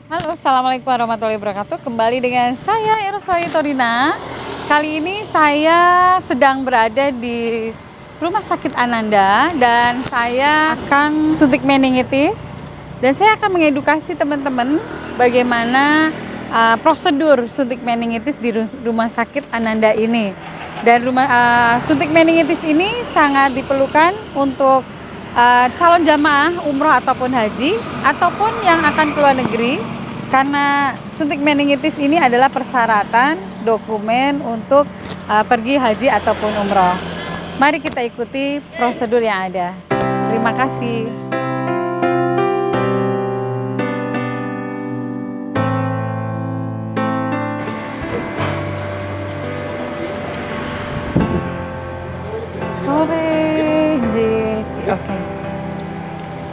Halo, assalamualaikum warahmatullahi wabarakatuh. Kembali dengan saya Eroslani Torina. Kali ini saya sedang berada di Rumah Sakit Ananda dan saya akan suntik meningitis. Dan saya akan mengedukasi teman-teman bagaimana prosedur suntik meningitis di Rumah Sakit Ananda ini. Dan suntik meningitis ini sangat diperlukan untuk calon jamaah umroh ataupun haji ataupun yang akan keluar negeri, karena suntik meningitis ini adalah persyaratan dokumen untuk pergi haji ataupun umroh. Mari kita ikuti prosedur yang ada. Terima kasih. Sore, oke.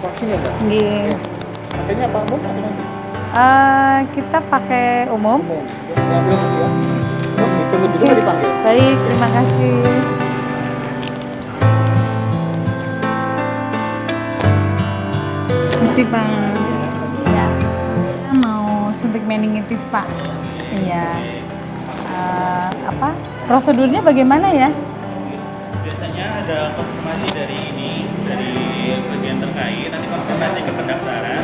Vaksinnya enggak? Nggih. Pakainya apa umum vaksinasi? Kita pakai umum. Umum. Diambil dulu ya. Oh, ditunggu dulu baru dipanggil. Baik, terima kasih. Terima kasih, Pak. Ya, saya mau suntik meningitis, Pak. Iya. Prosedurnya bagaimana ya? Biasanya ada konfirmasi dari bagian terkait, nanti konfirmasi ke pendaftaran.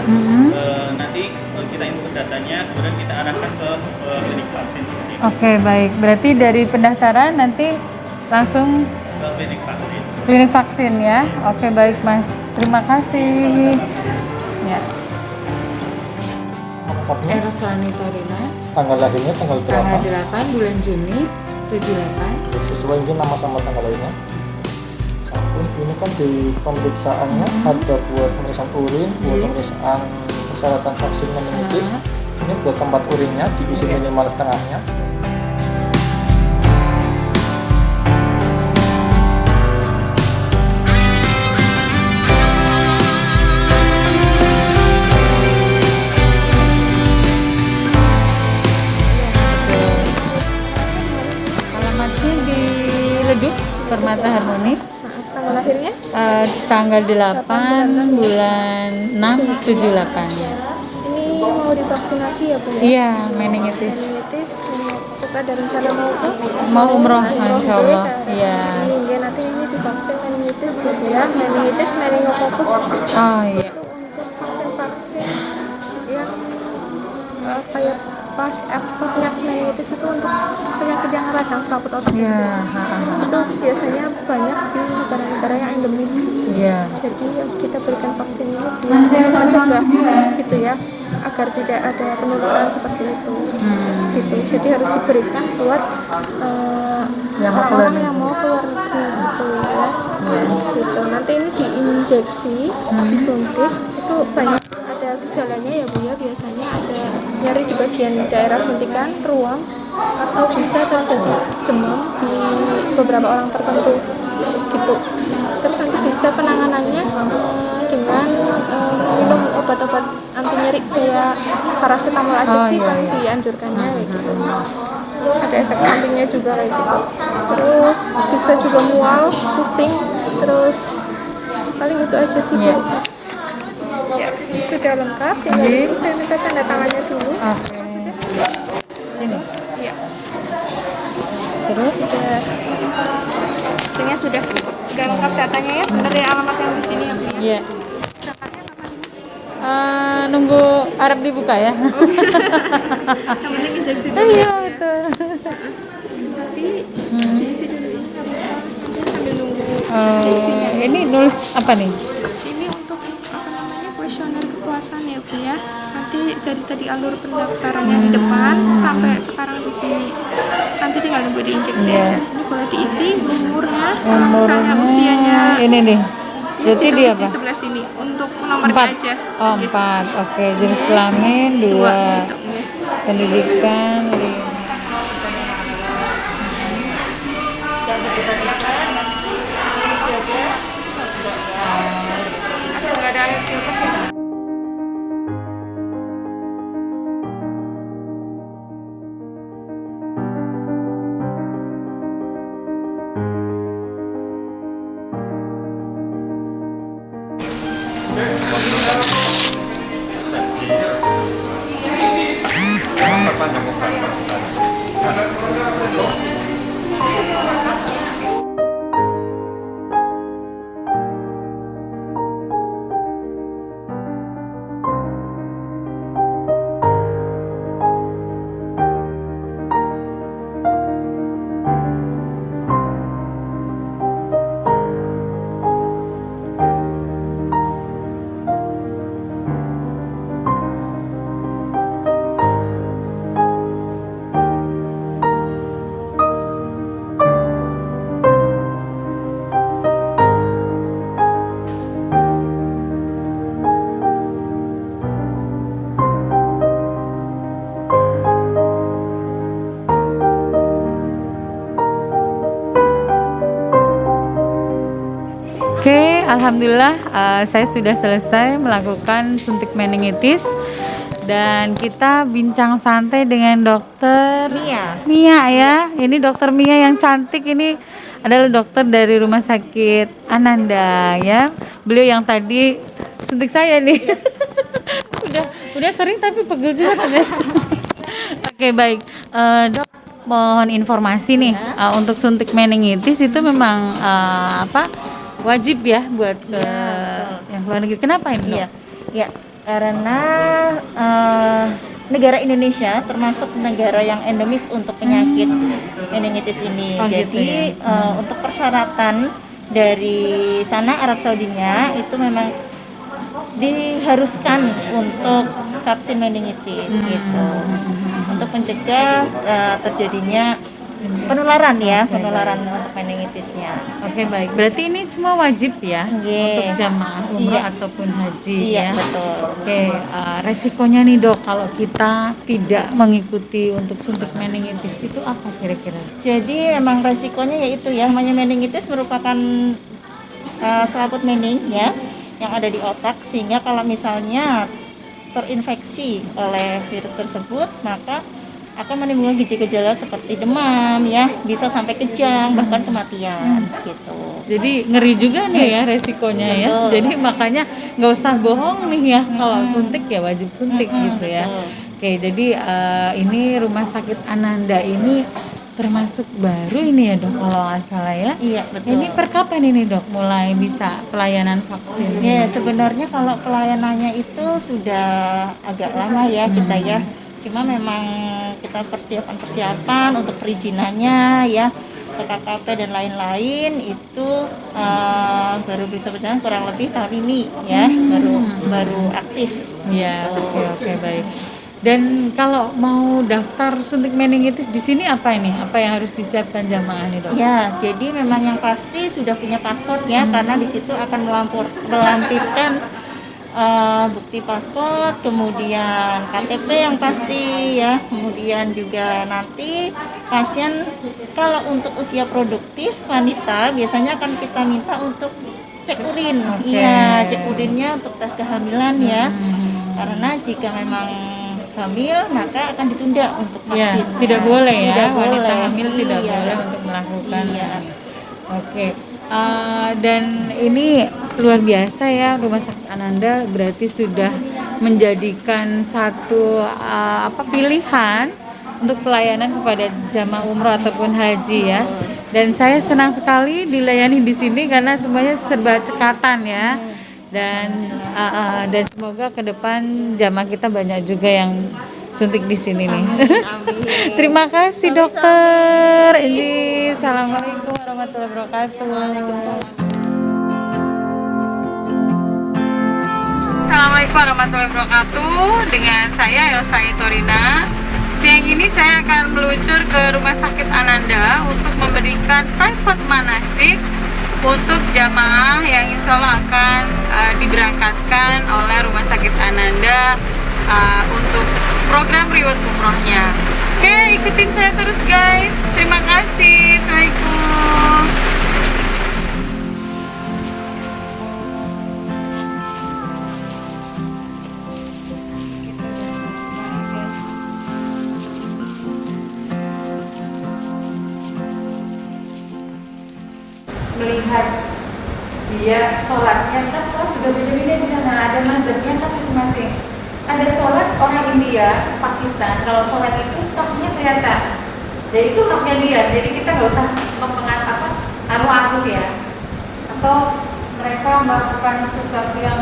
Nanti kita input datanya, kemudian kita arahkan ke klinik vaksin. Oke, baik. Berarti dari pendaftaran nanti langsung Ke klinik vaksin. klinik vaksin ya. Oke, baik, Mas. Terima kasih. Ya. Eroslani Torina, Tanggal lahirnya tanggal berapa? tanggal 8 bulan Juni 78. Sesuai ini nama sama tanggal lahirnya. Satu, ini kan di pemeriksaannya ada buat pemeriksaan urin, buat pemeriksaan persyaratan vaksin meningitis. Ini buat tempat urinnya diisi minimal setengahnya. Alamatnya di Leduk, Permata Harmoni. Tanggal lahirnya? Tanggal 8 bulan 6 78. Ini mau divaksinasi ya Bu ya? Iya, meningitis. Meningitis, terus ada rencana mau ke? Mau umroh, insya Allah. Iya. Ini nanti ini divaksin meningitis gitu ya, meningitis, meningokokus. Oh iya. Itu untuk vaksin-vaksin yang kayak penyakit meningitis itu untuk penyakit yang radang selaput otot. Iya. Itu biasanya banyak di negara-negara yang endemis. Iya. Jadi kita berikan vaksin ini biar mencegah gitu ya, agar tidak ada penularan seperti itu. Gitu. Jadi harus diberikan buat orang-orang yang mau keluar negeri gitu ya. Gitu. Nanti ini diinjeksi, disuntik, itu banyak ada gejalanya ya Bu ya, biasanya ada nyeri di bagian daerah suntikan, ruang, atau bisa terjadi demam di beberapa orang tertentu gitu. Terus nanti bisa penanganannya dengan minum obat-obat anti nyeri kayak paracetamol aja sih paling dianjurkannya kayak gitu. Ada efek sampingnya juga kayak gitu. Terus bisa juga mual, pusing, terus paling itu aja sih Bu. Ya, sudah lengkap, tinggal itu saya minta tanda tangannya dulu. Oke. Ini. Iya. Terus? Sudah lengkap datanya ya, bener ya alamat yang di sini yang punya. Iya. Nunggu Arab dibuka ya. Yang penting injeksi dulu. Iya, betul. Nanti diisi dulu sambil nunggu injeksinya. Ini nulis apa nih? Ini untuk apa namanya kuesioner kepuasan ya Bu ya. Nanti dari tadi alur pendaftarannya di depan sampai sekarang di sini. Nanti tinggal nunggu diinjeksi aja. Ini boleh diisi umurnya, misalnya usianya. Ini nih. Jadi dia Di apa? sebelah sini untuk nomornya 4. aja. Oh, 4. Oke, jenis kelamin 2. Pendidikan 5. Nggak ada air filter ya. Oke, alhamdulillah saya sudah selesai melakukan suntik meningitis dan kita bincang santai dengan dokter Mia ya. Ini dokter Mia yang cantik ini adalah dokter dari Rumah Sakit Ananda ya. Beliau yang tadi suntik saya nih. udah sering tapi pegel juga ternyata. Oke, baik. Dok, mohon informasi nih untuk suntik meningitis itu memang wajib ya buat yang luar negeri. Kenapa ini, Dok? Ya, karena negara Indonesia termasuk negara yang endemis untuk penyakit meningitis ini. Jadi gitu ya. untuk persyaratan dari sana Arab Saudinya itu memang diharuskan untuk vaksin meningitis gitu. Untuk mencegah terjadinya penularan penularan untuk meningitisnya. Oke, baik. Berarti ini semua wajib ya untuk jamaah umroh ataupun haji ya. Betul. Oke, resikonya nih, Dok, kalau kita tidak mengikuti untuk suntik meningitis itu apa kira-kira? Jadi emang resikonya yaitu namanya meningitis merupakan selaput mening yang ada di otak, sehingga kalau misalnya terinfeksi oleh virus tersebut maka akan menimbulkan gejala-gejala seperti demam bisa sampai kejang bahkan kematian gitu. Jadi ngeri juga nih ya resikonya ya. Jadi makanya nggak usah bohong nih ya, kalau suntik ya wajib suntik gitu ya. Oke, jadi ini Rumah Sakit Ananda ini termasuk baru ini ya, Dok, kalau nggak salah ya. Iya, betul. Ini per kapan ini, Dok, mulai bisa pelayanan vaksin? Ya, sebenarnya kalau pelayanannya itu sudah agak lama ya kita cuma memang kita persiapan untuk perizinannya PKKP dan lain-lain itu baru bisa berjalan kurang lebih tahun ini baru aktif. Ya, oke, baik. Dan kalau mau daftar suntik meningitis di sini apa ini? Apa yang harus disiapkan jamaah nih, Dok? Ya, jadi memang yang pasti sudah punya paspor karena di situ akan melampirkan bukti paspor, kemudian KTP yang pasti kemudian juga nanti pasien kalau untuk usia produktif wanita biasanya akan kita minta untuk cek urin. Cek urinnya untuk tes kehamilan karena jika memang hamil maka akan ditunda untuk vaksin. Tidak boleh tidak wanita boleh. Hamil tidak boleh untuk melakukan. Oke. Dan ini luar biasa ya, Rumah Sakit Ananda berarti sudah menjadikan satu pilihan untuk pelayanan kepada jamaah umroh ataupun haji ya. Dan saya senang sekali dilayani di sini karena semuanya serba cekatan ya. Dan semoga ke depan jamaah kita banyak juga yang suntik di sini nih. Amin. Terima kasih, Dokter. Ini Assalamualaikum warahmatullahi wabarakatuh. Assalamualaikum warahmatullahi wabarakatuh. Dengan saya Elosari Torina. Siang ini saya akan meluncur ke Rumah Sakit Ananda untuk memberikan private manasik untuk jamaah yang insya Allah akan diberangkatkan oleh Rumah Sakit Ananda untuk program reward umrohnya. Oke, ikutin saya terus guys. Terima kasih. Assalamualaikum. Melihat dia sholatnya, kan sholat juga beda-beda di sana, ada mazhabnya kan masing-masing. ada sholat orang India, Pakistan, kalau sholat itu kakinya kelihatan. Jadi itu haknya dia, jadi kita nggak usah anu-anu ya. Atau mereka melakukan sesuatu yang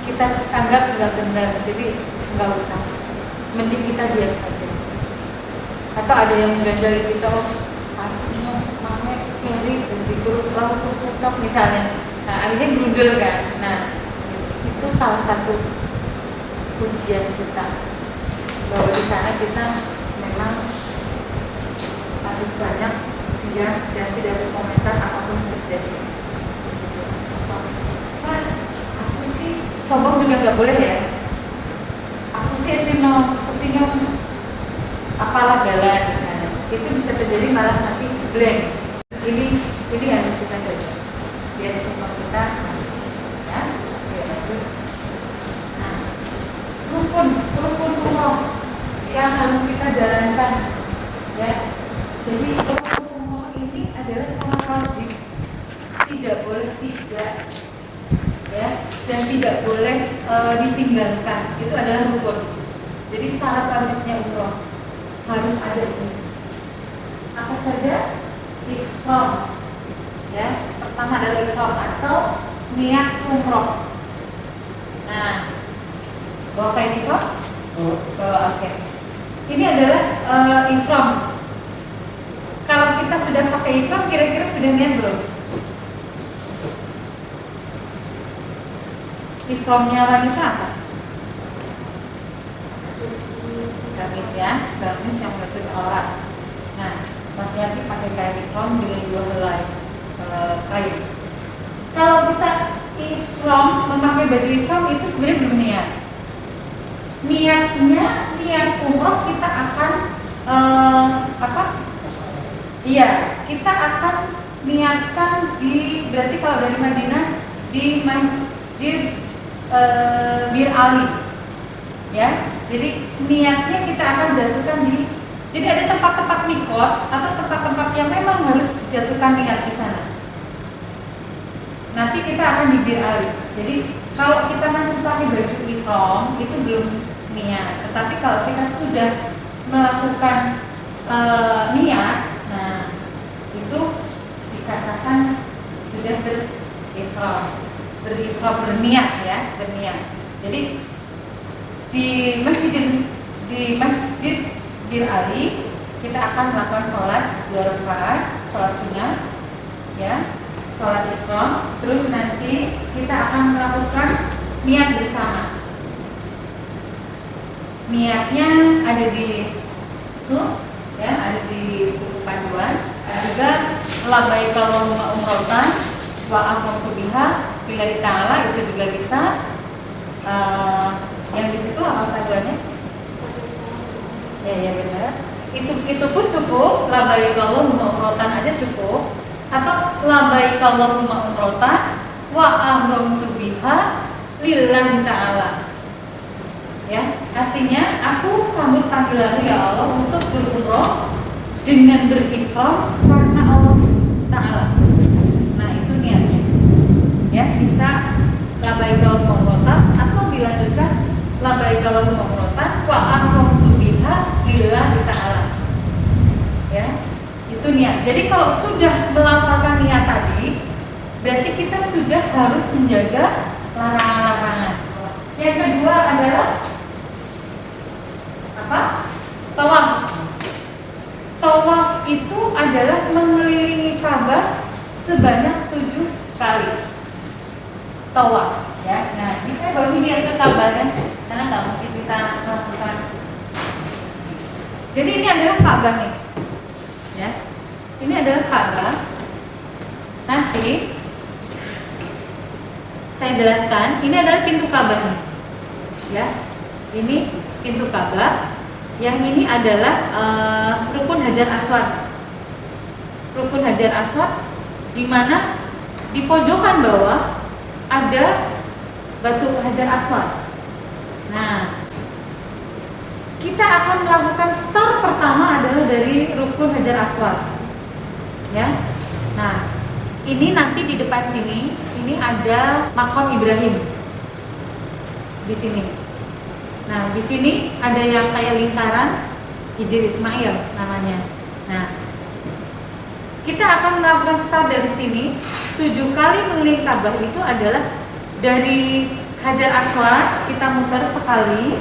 kita anggap nggak benar, jadi nggak usah. Mending kita diam saja. Atau ada yang menggandali kita, pastinya makanya carry di grup lalu misalnya. Nah, akhirnya berundel kan. Nah, itu salah satu ujian kita bahwa di sana kita memang harus banyak diam dan tidak berkomentar apapun yang terjadi. Nah, aku sih sombong juga nggak boleh ya. Aku sih kesini apalah jalan di sana. Itu bisa terjadi malah nanti blank. Ini harus kita jaga. Biar rumah kita ya, biar lanjut. Nah, rukun umroh yang harus kita jalankan ya. Jadi rukun umroh ini adalah sangat wajib, tidak boleh tidak ya, dan tidak boleh ditinggalkan. Itu adalah rukun. Jadi syarat wajibnya umroh harus ada ini. Apa saja? Ihram ya. Pertama adalah ihram atau niat umroh. Nah, bawa kain ihram? Oke. Ini adalah ihram. Kalau kita sudah pakai ihram, kira-kira sudah niat belum? Ihramnya wanita apa? Gamis ya, gamis yang menutup aurat. Nah, laki-laki pakai kain ihram dengan 2 helai kain. Kalau kita ihram, memakai baju ihram itu sebenarnya belum niat. Niat umroh kita akan Iya, kita akan niatkan berarti kalau dari Madinah di Masjid Bir Ali. Ya. Jadi niatnya kita akan jatuhkan jadi ada tempat-tempat mikot atau tempat-tempat yang memang harus dijatuhkan niat di sana. Nanti kita akan di Bir Ali. Jadi kalau kita masih pakai baju ihram itu belum niat. Tetapi kalau kita sudah melakukan niat, nah itu dikatakan sudah berihram berniat ya, berniat. Jadi di Masjid Bir Ali kita akan melakukan sholat 2 rakaat, sholat sunnah ya, sholat ihram. Terus nanti kita akan melakukan niat bersama. Niatnya ada di ya, ada di buku panduan. Juga labbaik Allahumma umratan wa ahramtu biha lillahi ta'ala, itu juga bisa. Yang di situ apa panduannya? Ya benar. Itu pun cukup, labbaik Allahumma umratan aja cukup, atau labbaik Allahumma umratan wa ahramtu biha lillahi ta'ala. Ya, artinya aku sambut panggilanmu ya Allah untuk berumroh dengan berihram karena Allah Ta'ala. Nah itu niatnya. Ya, bisa labbaik Allahumma umratan atau dilanjutkan labbaik Allahumma umratan wa ahramtu biha lillahi ta'ala. Ya, itu niat. Jadi kalau sudah melafalkan niat tadi, berarti kita sudah harus menjaga larangan-larangan. Yang kedua adalah apa? Tawaf. Tawaf itu adalah mengelilingi Ka'bah sebanyak 7 kali. Tawaf, ya. Nah, ini saya baru lihat ke Ka'bah kan, karena nggak mungkin kita melakukan. Jadi ini adalah Ka'bah nih, ya. Ini adalah Ka'bah. Nanti saya jelaskan. Ini adalah pintu Ka'bah nih, ya. Ini pintu Ka'bah. Yang ini adalah rukun Hajar Aswad. Rukun Hajar Aswad, di mana di pojokan bawah ada batu Hajar Aswad. Nah, kita akan melakukan start pertama adalah dari rukun Hajar Aswad. Ya. Nah, ini nanti di depan sini ini ada makam Ibrahim. di sini. Nah, di sini ada yang kayak lingkaran Hijri Ismail namanya. Nah, kita akan melakukan start dari sini. 7 kali mengelilingi Ka'bah itu adalah dari Hajar Aswad kita muter sekali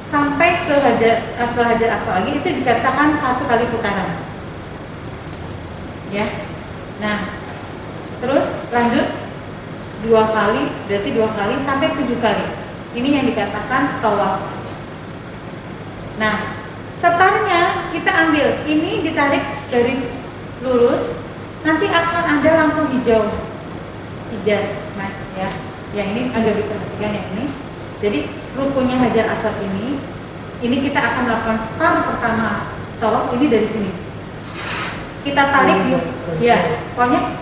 sampai ke Hajar Aswad lagi, itu dikatakan 1 kali putaran. Ya. Nah, terus lanjut 2 kali, berarti 2 kali sampai 7 kali. Ini yang dikatakan tawaf. Nah, startnya kita ambil, ini ditarik garis lurus, nanti akan ada lampu hijau, mas ya. Yang ini agak diperhatikan ya ini. Jadi rukunnya Hajar Aswad ini kita akan melakukan start pertama tawaf ini dari sini. Kita tarik, ya, pokoknya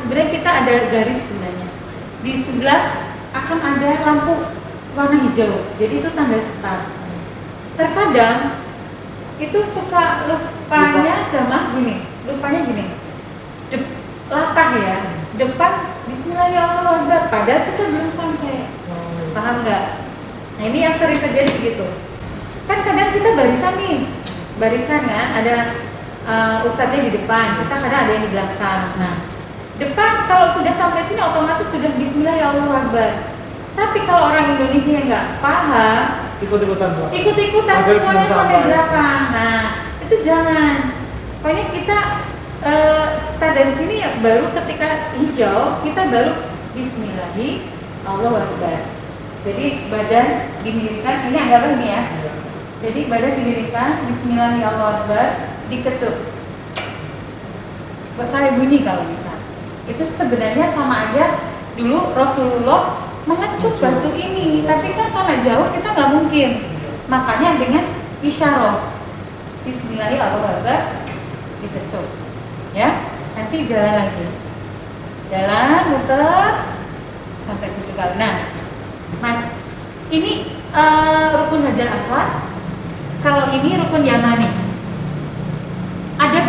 sebenarnya kita ada garis sebenarnya. Di sebelah akan ada lampu warna hijau, jadi itu tanda start. Terkadang itu suka lupanya jamaah gini, latah ya, depan Bismillahirrahmanirrahim, padahal kita belum sampai, paham nggak? Nah ini yang sering terjadi gitu. Kan kadang kita barisan kan, ada ustadznya di depan, kita kadang ada yang di belakang. Nah depan kalau sudah sampai sini otomatis sudah Bismillahirrahmanirrahim. Tapi kalau orang Indonesia yang nggak paham, ikut-ikutan semuanya sampai belakang. Nah, itu jangan. Pokoknya kita start dari sini ya, baru ketika hijau kita baru Bismillahirrahmanirrahim. Jadi badan dimiringkan, ini anggap ini ya. Jadi badan dimiringkan, Bismillahirrahmanirrahim, dikecup. Buat saya bunyi kalau bisa. Itu sebenarnya sama aja dulu Rasulullah mengecup batu ini, tapi kan karena jauh kita nggak mungkin, makanya dengan isyarat Bismillahirrahmanirrahim dikecup, ya. Nanti jalan lagi, muter sampai 7 kali. Nah, mas, ini rukun Hajar Aswad. Kalau ini rukun Yamani, ada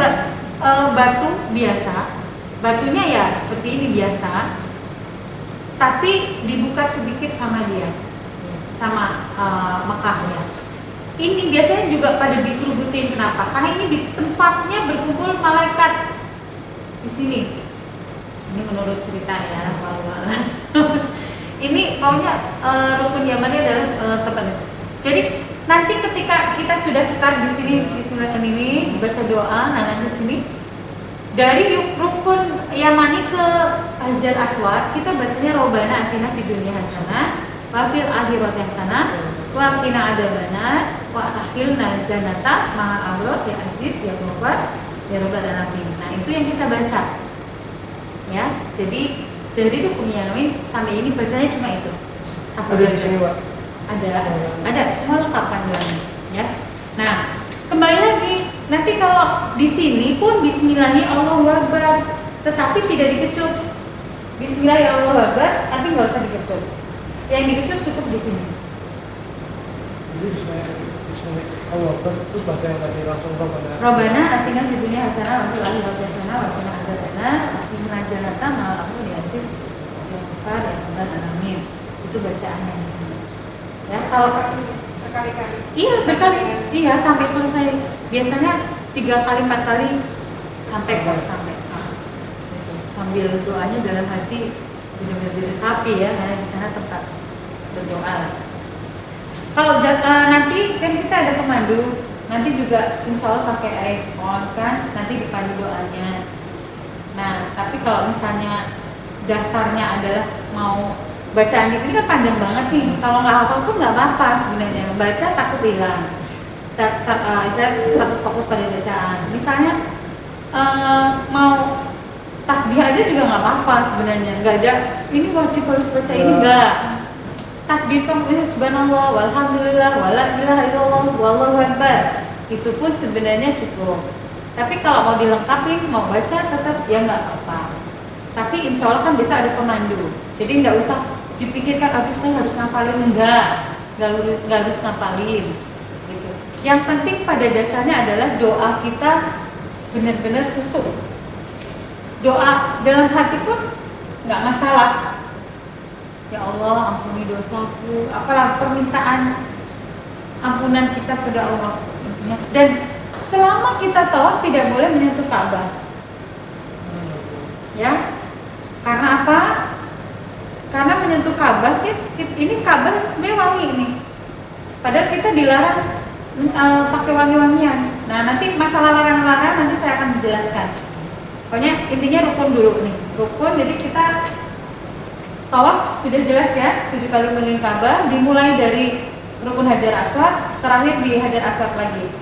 batu biasa, batunya ya seperti ini biasa, tapi dibuka sedikit sama dia, sama Mekahnya. Ini biasanya juga pada dikerubutin. Kenapa? Karena ini di tempatnya berkumpul malaikat di sini. Ini menurut cerita ya, ini pokoknya rukun Yamani adalah tempatnya. Jadi nanti ketika kita sudah start di sini, Bismillahirrahmanirrahim ini baca doa, nanti sini. Dari rukun Yamani ke Hajar Aswad kita bacanya Robbana atina fid dunya hasanah wa fil akhirati hasanah wa qina adzabannar wa akhilna jannata ma'al abrar ya aziz ya ghafar ya rabbal alamin. Nah, itu yang kita baca. Ya, jadi dari rukun Yamani sampai ini bacanya cuma itu. Ada di sini, Pak. Ada semua lengkap panduannya, ya. Nah, kembali lagi, nanti kalau di sini pun Bismillahirrahmanirrahim, tetapi tidak dikecup. Bismillahirrahmanirrahim, tapi nggak usah dikecup. Yang dikecup cukup di sini. Jadi Bismillahirrahmanirrahim itu bahasa yang tadi langsung Robbana atina fid dunya hasanah wa fil akhirati hasanah wa qina adzabannar wa qina jannata ma'al abrar ya aziz ya ghafar ya rabbal alamin. Itu bacaannya di sini. Ya, kalau berkali-kali. Iya, berkali. Iya, sampai selesai. Biasanya 3 kali 4 kali sampai sampai. Gitu. Sambil doanya dalam hati benar-benar jadi sapi ya, karena di sana tempat berdoa. Kalau nanti kan kita ada pemandu, nanti juga insya Allah pakai iPhone kan, nanti dipandu doanya. Nah, tapi kalau misalnya dasarnya adalah mau bacaan di sini kan panjang banget nih. Kalau nggak hafal pun nggak apa-apa sebenarnya. Baca takut hilang. Takut fokus pada bacaan. Misalnya mau tasbih aja juga nggak apa-apa sebenarnya. Nggak ada ini wajib harus baca ini, nggak. Tasbih kan subhanallah, walhamdulillah, wala ilaha illallah, wallahu akbar. Itu pun sebenarnya cukup. Tapi kalau mau dilengkapi, mau baca tetap ya nggak apa-apa. Tapi insya Allah kan bisa ada pemandu. Jadi nggak usah dipikirkan, aduh saya harus ngapalin, nggak harus ngapalin gitu. Yang penting pada dasarnya adalah doa kita benar-benar khusyuk. Doa dalam hati pun nggak masalah. Ya Allah, ampuni dosaku. Apalah permintaan ampunan kita kepada Allah. Dan selama kita tawaf tidak boleh menyentuh Ka'bah. Ya. Karena apa? Karena menyentuh Ka'bah, ini Ka'bah sebenarnya wangi nih. Padahal kita dilarang pakai wangi-wangian. Nah, nanti masalah larang-larang nanti saya akan menjelaskan. Pokoknya intinya rukun dulu nih. Rukun, jadi kita tawaf sudah jelas ya, 7 kali keliling Ka'bah, dimulai dari rukun Hajar Aswad, terakhir di Hajar Aswad lagi.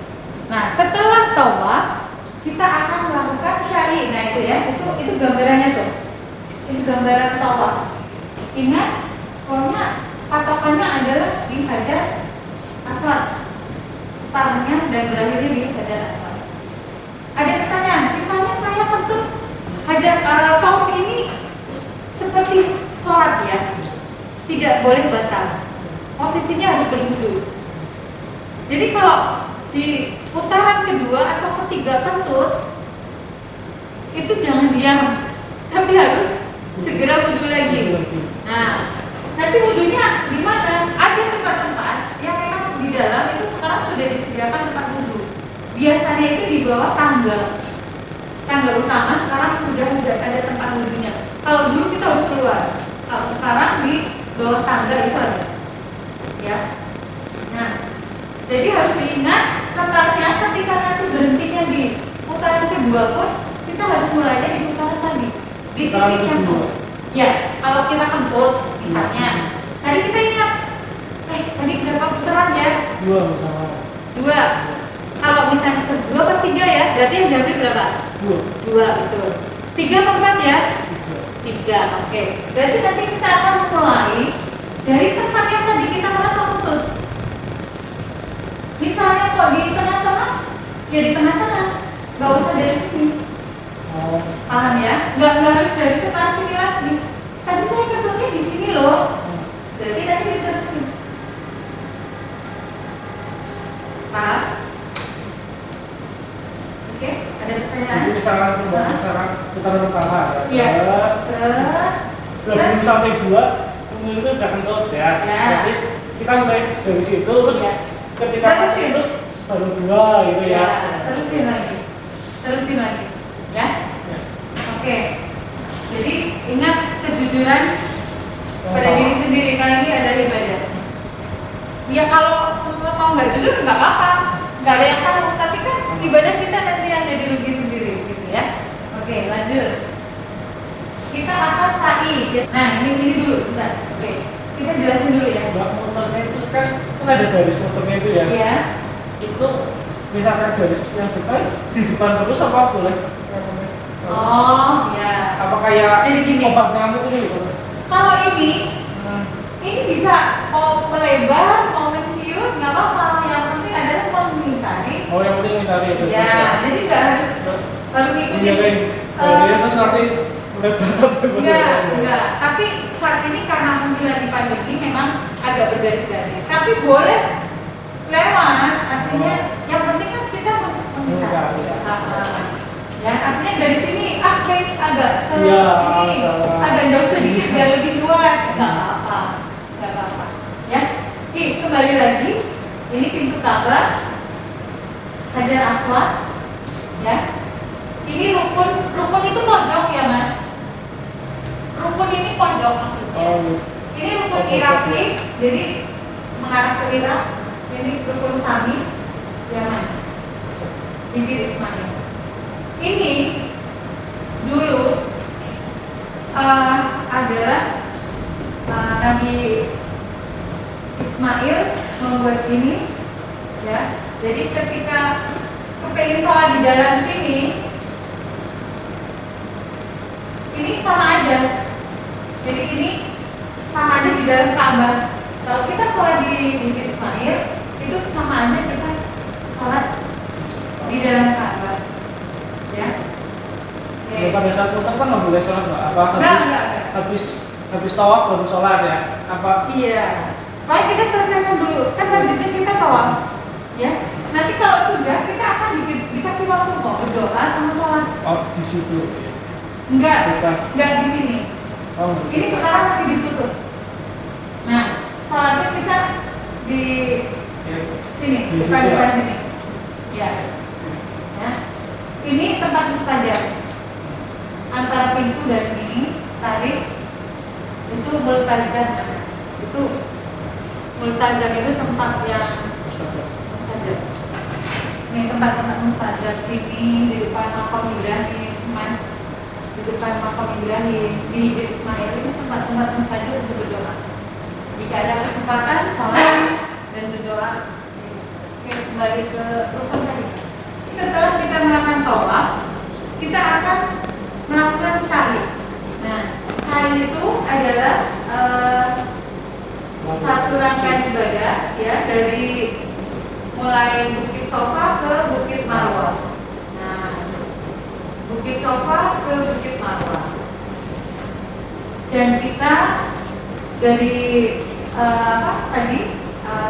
Nah, setelah tawaf kita akan melakukan syai'. Nah, itu ya, itu gambarannya tuh. Ini gambaran tawaf. Ingat, pokoknya patokannya adalah di Hajar Aswad. Startnya dan berakhirnya di Hajar Aswad. Ada pertanyaan, misalnya saya masuk Hajar tawaf ini seperti sholat ya, tidak boleh batal. Posisinya harus berwudu. Jadi kalau di putaran kedua atau ketiga kentut itu jangan diam, tapi harus segera wudu lagi. Nah, nanti wudunya di mana? Ada tempat-tempat yang memang di dalam itu sekarang sudah disediakan tempat wudu. Biasanya itu di bawah tangga utama, sekarang sudah ada tempat wudunya. Kalau dulu kita harus keluar, kalau sekarang di bawah tangga itu ada. Ya. Nah, jadi harus diingat startnya ketika nanti berhentinya di putaran kedua pun kita harus mulainya di putaran tadi, di titik yang ya. Kalau kita kemput misalnya, tadi kita ingat, tadi berapa putaran ya? 2. Kalau misalnya kedua atau 3 ya, berarti yang jadi berapa? 2 betul. 3 atau 4 ya? 3, oke. Berarti nanti kita akan mulai dari tempat yang tadi kita merasa kentut. Misalnya kok di tengah-tengah, ya di tengah-tengah, nggak usah dari sini. Paham ya? Nggak harus dari sebelah sini lagi. Tadi saya kentutnya di sini loh. Berarti nanti bisa ke sini. Paham? Oke, ada pertanyaan? Jadi misalkan putaran pertama Iya. belum sampai 2, kemudian itu udah kentut ya. Jadi kita mulai dari situ terus ketika masuk itu baru 2 gitu ya. Terusin lagi. Ya. Oke. Jadi ingat kejujuran pada diri sendiri, karena ini adalah ibadah. Ya kalau mau nggak jujur nggak apa-apa, nggak ada yang tahu. Tapi kan ibadah kita nanti yang jadi rugi sendiri, gitu ya. Oke, lanjut. Kita akan sa'i. Nah, ini dulu sebentar. Oke, kita jelasin dulu ya. Motornya itu kan ada garis motornya itu ya. Iya. Itu misalkan garis yang depan di depan terus apa boleh? Oh, ya. Apa kayak Jadi gini. obat nyamuk ini gitu? Kalau ini bisa mau melebar, mau menciut, nggak apa-apa. Yang penting adalah mau mengingkari. Oh, yang penting mencari itu. Ya, jadi nggak harus baru ngikutin. Terus nanti melebar. Enggak. Tapi saat ini karena mungkin lagi pandemi memang agak bergaris-garis. Tapi boleh lewat. Artinya yang penting kan kita mengingkari. Ya, artinya dari sini baik agak ini, agak jauh sedikit biar lebih luas, nggak apa-apa. Ya, kembali lagi, ini pintu Ka'bah, Hajar Aswad, ya. Ini rukun itu pojok ya mas. Rukun ini pojok maksudnya. Ini rukun Iraki, jadi mengarah ke Irak. Ini rukun Sami, Yaman, Bibir Ismail. Ini dulu adalah Nabi Ismail membuat ini, ya. Jadi ketika kepengen sholat di dalam sini, ini sama aja. Jadi ini sama aja di dalam Ka'bah. Kalau kita sholat di Bibir Ismail, itu sama aja kita sholat di dalam Ka'bah. Ya. Ya, pada saat putar kan nggak boleh sholat nggak? Apa habis tawaf baru sholat ya? Apa? Iya. Kalau kita selesaikan dulu, kan wajibnya kita tawaf, ya. Nanti kalau sudah kita akan dikasih waktu kok berdoa sama sholat. Oh, di situ. Enggak di sini. Oh, ini sekarang masih ditutup. di sini, Di bukan situ, depan ya? sini. Ya. Ya. Ini tempat mustajab. Antara pintu dan ini tarik itu multazam. Itu multazam itu tempat yang mustajab. Ini tempat-tempat mustajab sini di depan makam Ibrahim, Mas. Di depan makam Ibrahim di Ismail itu tempat-tempat mustajab untuk berdoa. Jika ada kesempatan sholat dan berdoa. Oke, kembali ke rukun tadi. Setelah kita melakukan tawaf, kita akan melakukan sa'i. Nah, sa'i itu adalah satu rangkaian ibadah ya, dari mulai Bukit Sofa ke Bukit Marwah. Nah, Bukit Sofa ke Bukit Marwah. Dan kita dari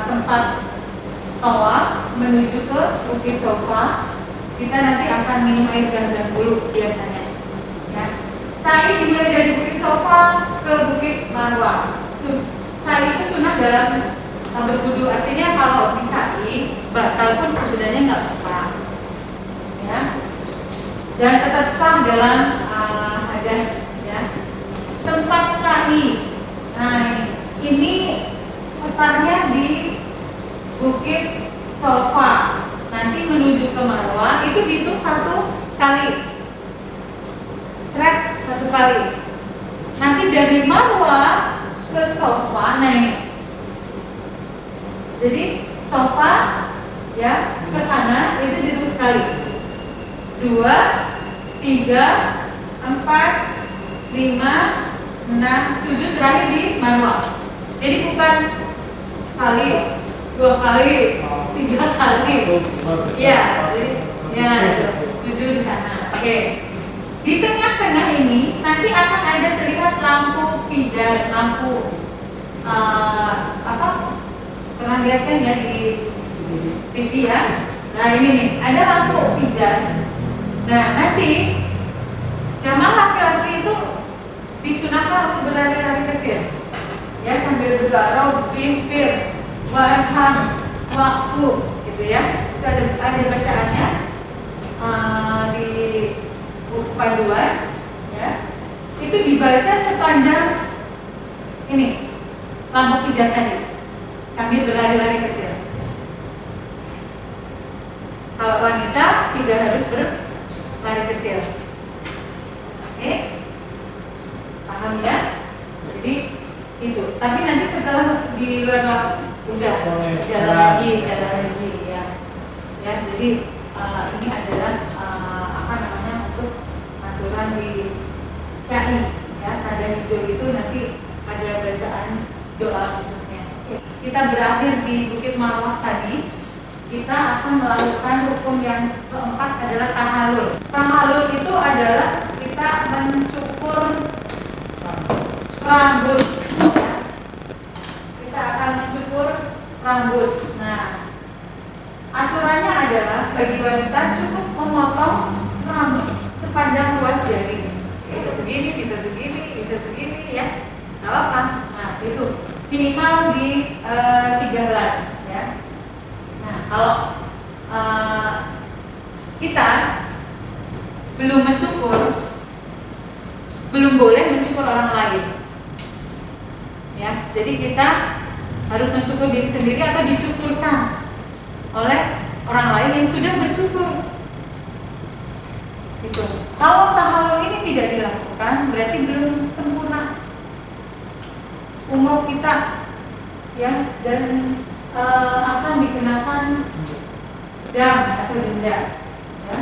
tempat tawaf menuju ke Bukit Sofa, kita nanti akan minum air zam-zam dulu biasanya. Ya. Sa'i dimulai dari Bukit Sofa ke Bukit Marwah. Sa'i itu sunnah dalam berwudu, artinya kalau di sa'i batal pun sebenarnya nggak apa-apa. Ya. Dan tetap sah dalam hadas. Ya. Tempat sa'i. Nah, ini startnya di Bukit Sofa, nanti menuju ke Marwah itu dihitung 1 kali, satu kali. Nanti dari Marwah ke Sofa naik. Jadi Sofa ya ke sana itu dihitung sekali, 2, 3, 4, 5, 6, 7 terakhir di Marwah. Jadi bukan sekali, 2 kali, 3 kali. Ya, jadi ya 7 di sana. Oke. Di tengah-tengah ini nanti akan ada terlihat lampu pijar, lampu pernah lihat kan ya di TV ya. Nah ini nih, ada lampu pijar. Nah nanti jamaah laki-laki itu disunahkan untuk berlari-lari kecil, ya sambil berdoa Rabbim fir warham waktu, gitu ya. Itu ada bacaannya di buku panduan, ya. Itu dibaca sepanjang ini lampu pijar tadi, sambil berlari-lari kecil. Kalau wanita tidak harus berlari kecil. Oke, paham ya? Jadi itu. Tapi nanti setelah di luar udah jalan lagi ya. Ya, jadi ini adalah untuk aturan di syai ya. Tanda hijau itu nanti ada bacaan doa khususnya. Kita berakhir di Bukit Marwah tadi. Kita akan melakukan rukun yang keempat adalah tahallul. Tahallul itu adalah kita mencukur rambut. Ya. Kita akan mencukur rambut. Nah, aturannya adalah bagi wanita cukup memotong rambut sepanjang ruas jari. Bisa segini, bisa segini, bisa segini ya. Gak apa-apa. Nah, itu minimal di 3 helai ya. Nah, kalau kita belum mencukur, belum boleh mencukur orang lain. Ya, jadi kita harus mencukur diri sendiri atau dicukurkan oleh orang lain yang sudah bercukur. Gitu. Kalau tahallul ini tidak dilakukan, berarti belum sempurna umroh kita, ya, dan akan dikenakan dam atau denda. Ya.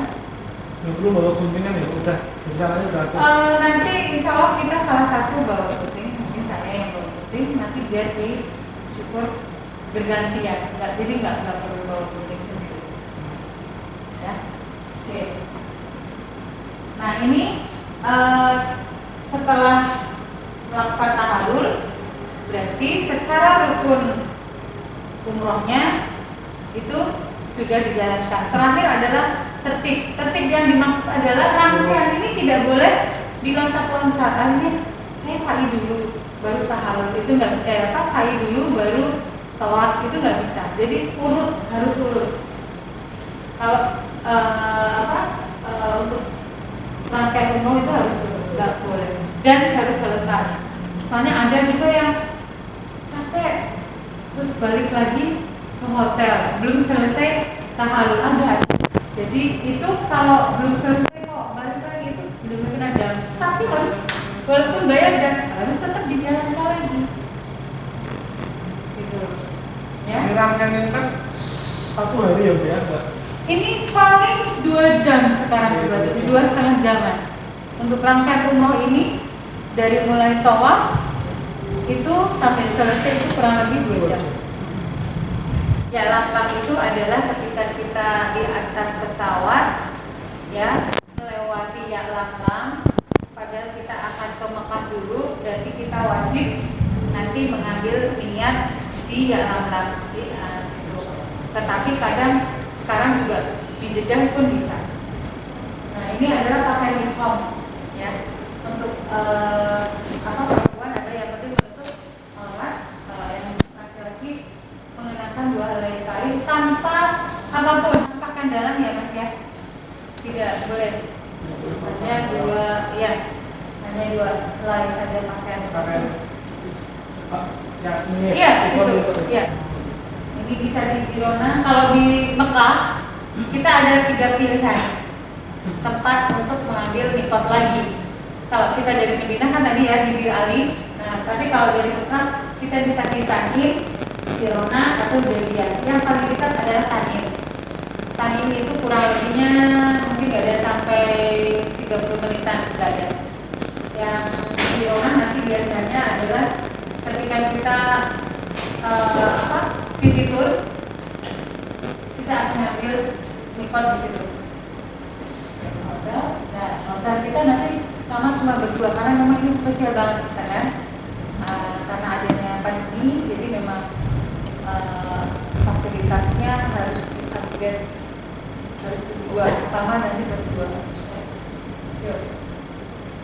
Belum bawa guntingan ya, udah rencananya udah ada. Nanti insya Allah kita salah satu bawa gunting, mungkin saya yang bawa gunting, nanti biar dicukur bergantian, jadi nggak perlu bawa gunting sendiri. Ya, oke. Nah ini setelah melakukan tahallul, berarti secara rukun umrohnya itu sudah dijalankan. Terakhir adalah tertib. Tertib yang dimaksud adalah rangkaian ini tidak boleh diloncat-loncat. Akhirnya saya sa'i dulu baru tahallul, itu nggak sa'i dulu baru tawaf itu nggak bisa. Jadi harus urut. Kalau untuk rangkaian umroh itu harus urut, nggak boleh. Dan harus selesai. Soalnya ada juga yang capek terus balik lagi ke hotel, belum selesai tahallul ada. Jadi itu kalau belum selesai kok balik lagi itu benar-benar ada. Tapi harus walaupun bayar dan harus tetap dijalankan lagi. Gitu. Ya. Ini rangkaian ini kan 1 hari ya Bu ya? Ini paling 2 jam sekarang juga, 2,5 jaman. Untuk rangkaian umroh ini dari mulai tawaf itu sampai selesai itu kurang lebih 2 jam. Ya, lamlang itu adalah ketika kita di atas pesawat ya melewati ya lamlang, padahal kita akan ke Mekah dulu, berarti kita wajib nanti mengambil niat di ya lamlang di situ. Tetapi kadang sekarang juga di Jeddah pun bisa. Nah, ini adalah pakaian ihram ya. Untuk perempuan ada yang penting menutup aurat, yang laki-laki mengenakan 2 helai kain tanpa apapun, tanpa kandalan ya Mas ya. Tidak boleh. Hanya 2 helai saja pakaian. Iya, itu. Iya. Ini bisa di Jirona. Kalau di Mekah kita ada 3 pilihan tempat untuk mengambil mikot lagi. Kalau kita dari Madinah kan tadi ya di Bir Ali. Nah, tapi kalau dari Mekah kita bisa di Tanim, Jirona atau Debian. Yang paling dekat adalah Tanim. Tanim itu kurang lebihnya mungkin nggak ada sampai 30 menitan, nggak ada. Yang Jirona nanti biasanya adalah ketika kita city tour, kita akan ambil mikot di situ. Hotel kita nanti kamar cuma berdua karena memang ini spesial banget kita kan, karena adanya pandemi, jadi memang fasilitasnya harus di-upgrade, harus berdua sekamar nanti berdua.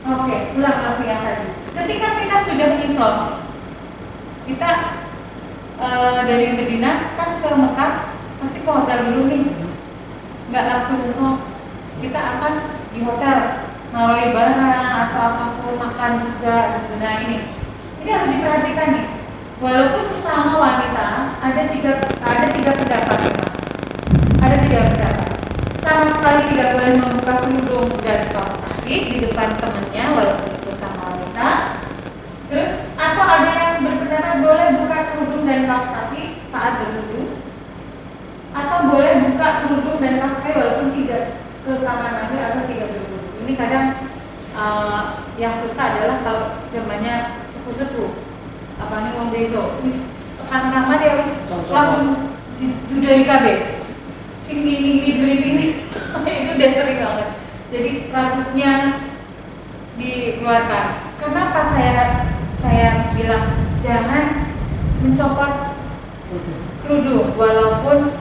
Oke, ulang lagi yang tadi. Ketika kita sudah ihram, kita dari Madinah kan ke Mekah pasti ke hotel dulu nih, nggak langsung umroh. Kita akan di hotel naruh barang atau apapun, makan juga. Nah ini harus diperhatikan nih. Walaupun sama wanita ada tiga pendapat memang. Ada 3 pendapat. Sama sekali tidak boleh membuka kerudung dan kaos kaki di depan temannya walaupun itu sama wanita. Terus atau ada yang berpendapat boleh buka kerudung dan kaos kaki saat berwudu, atau boleh buka kerudung dan kaos kaki walaupun tidak ke kamar mandi atau tidak berwudu. Ini kadang yang susah adalah kalau zamannya sepuh-sepuh, apalagi wong desa, wis tekan kamar ya wis langsung dari KB. Sing ini itu udah sering banget. Jadi rambutnya dikeluarkan. Kenapa saya bilang jangan mencopot kerudung walaupun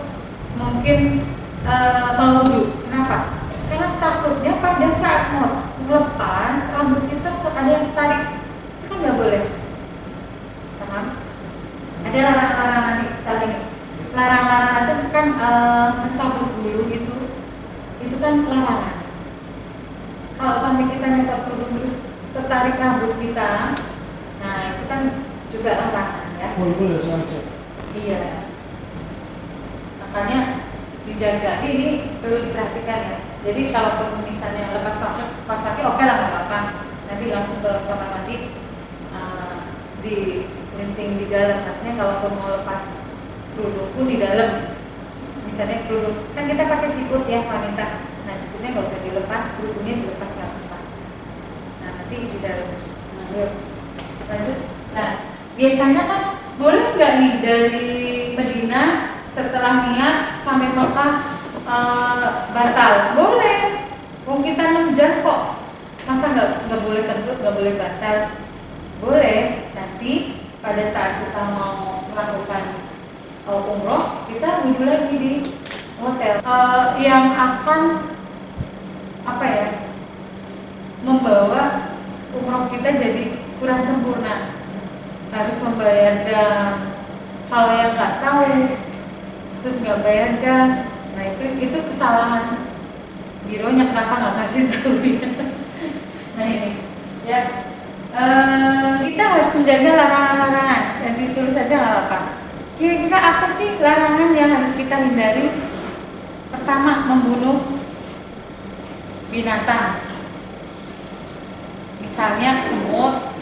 mungkin mau wudu. Kenapa? Karena takutnya pada saat mau lepas rambut kita ada yang tarik, itu kan nggak boleh. Paham? Ada larangan sekali nih. Larangan itu kan mencabut bulu itu kan larangan. Kalau sampai kita nyopot kerudung terus tertarik rambut kita, nah itu kan juga larangan ya. Boleh sengaja. Iya. Makanya dijaga. Ini perlu diperhatikan ya. Jadi kalau misalnya lepas kaos kaki oke lah, nggak apa-apa. Nanti langsung ke kamar mandi di linting di dalam. Artinya kalau mau lepas kerudung pun di dalam. Misalnya kerudung kan kita pakai ciput ya wanita. Nah ciputnya nggak usah dilepas, kerudungnya dilepas nggak apa-apa. Nah nanti di dalam. Nah, yuk lanjut. Nah biasanya kan boleh nggak nih dari Medina setelah niat sampai Mekah batal? Boleh. Wong kita 6 jam kok. Masa nggak boleh kentut, nggak boleh batal? Boleh. Nanti pada saat kita mau melakukan umroh, kita wudu lagi di hotel. Yang akan membawa umroh kita jadi kurang sempurna, harus membayar dam, Kalau yang nggak tahu terus nggak bayar kan, nah itu kesalahan bironya, kenapa nggak kasih tahu ya. Nah ini ya, kita harus menjaga larangan-larangan, dan ditulis saja nggak apa-apa. Kira-kira apa sih larangan yang harus kita hindari? Pertama, membunuh binatang, misalnya semut,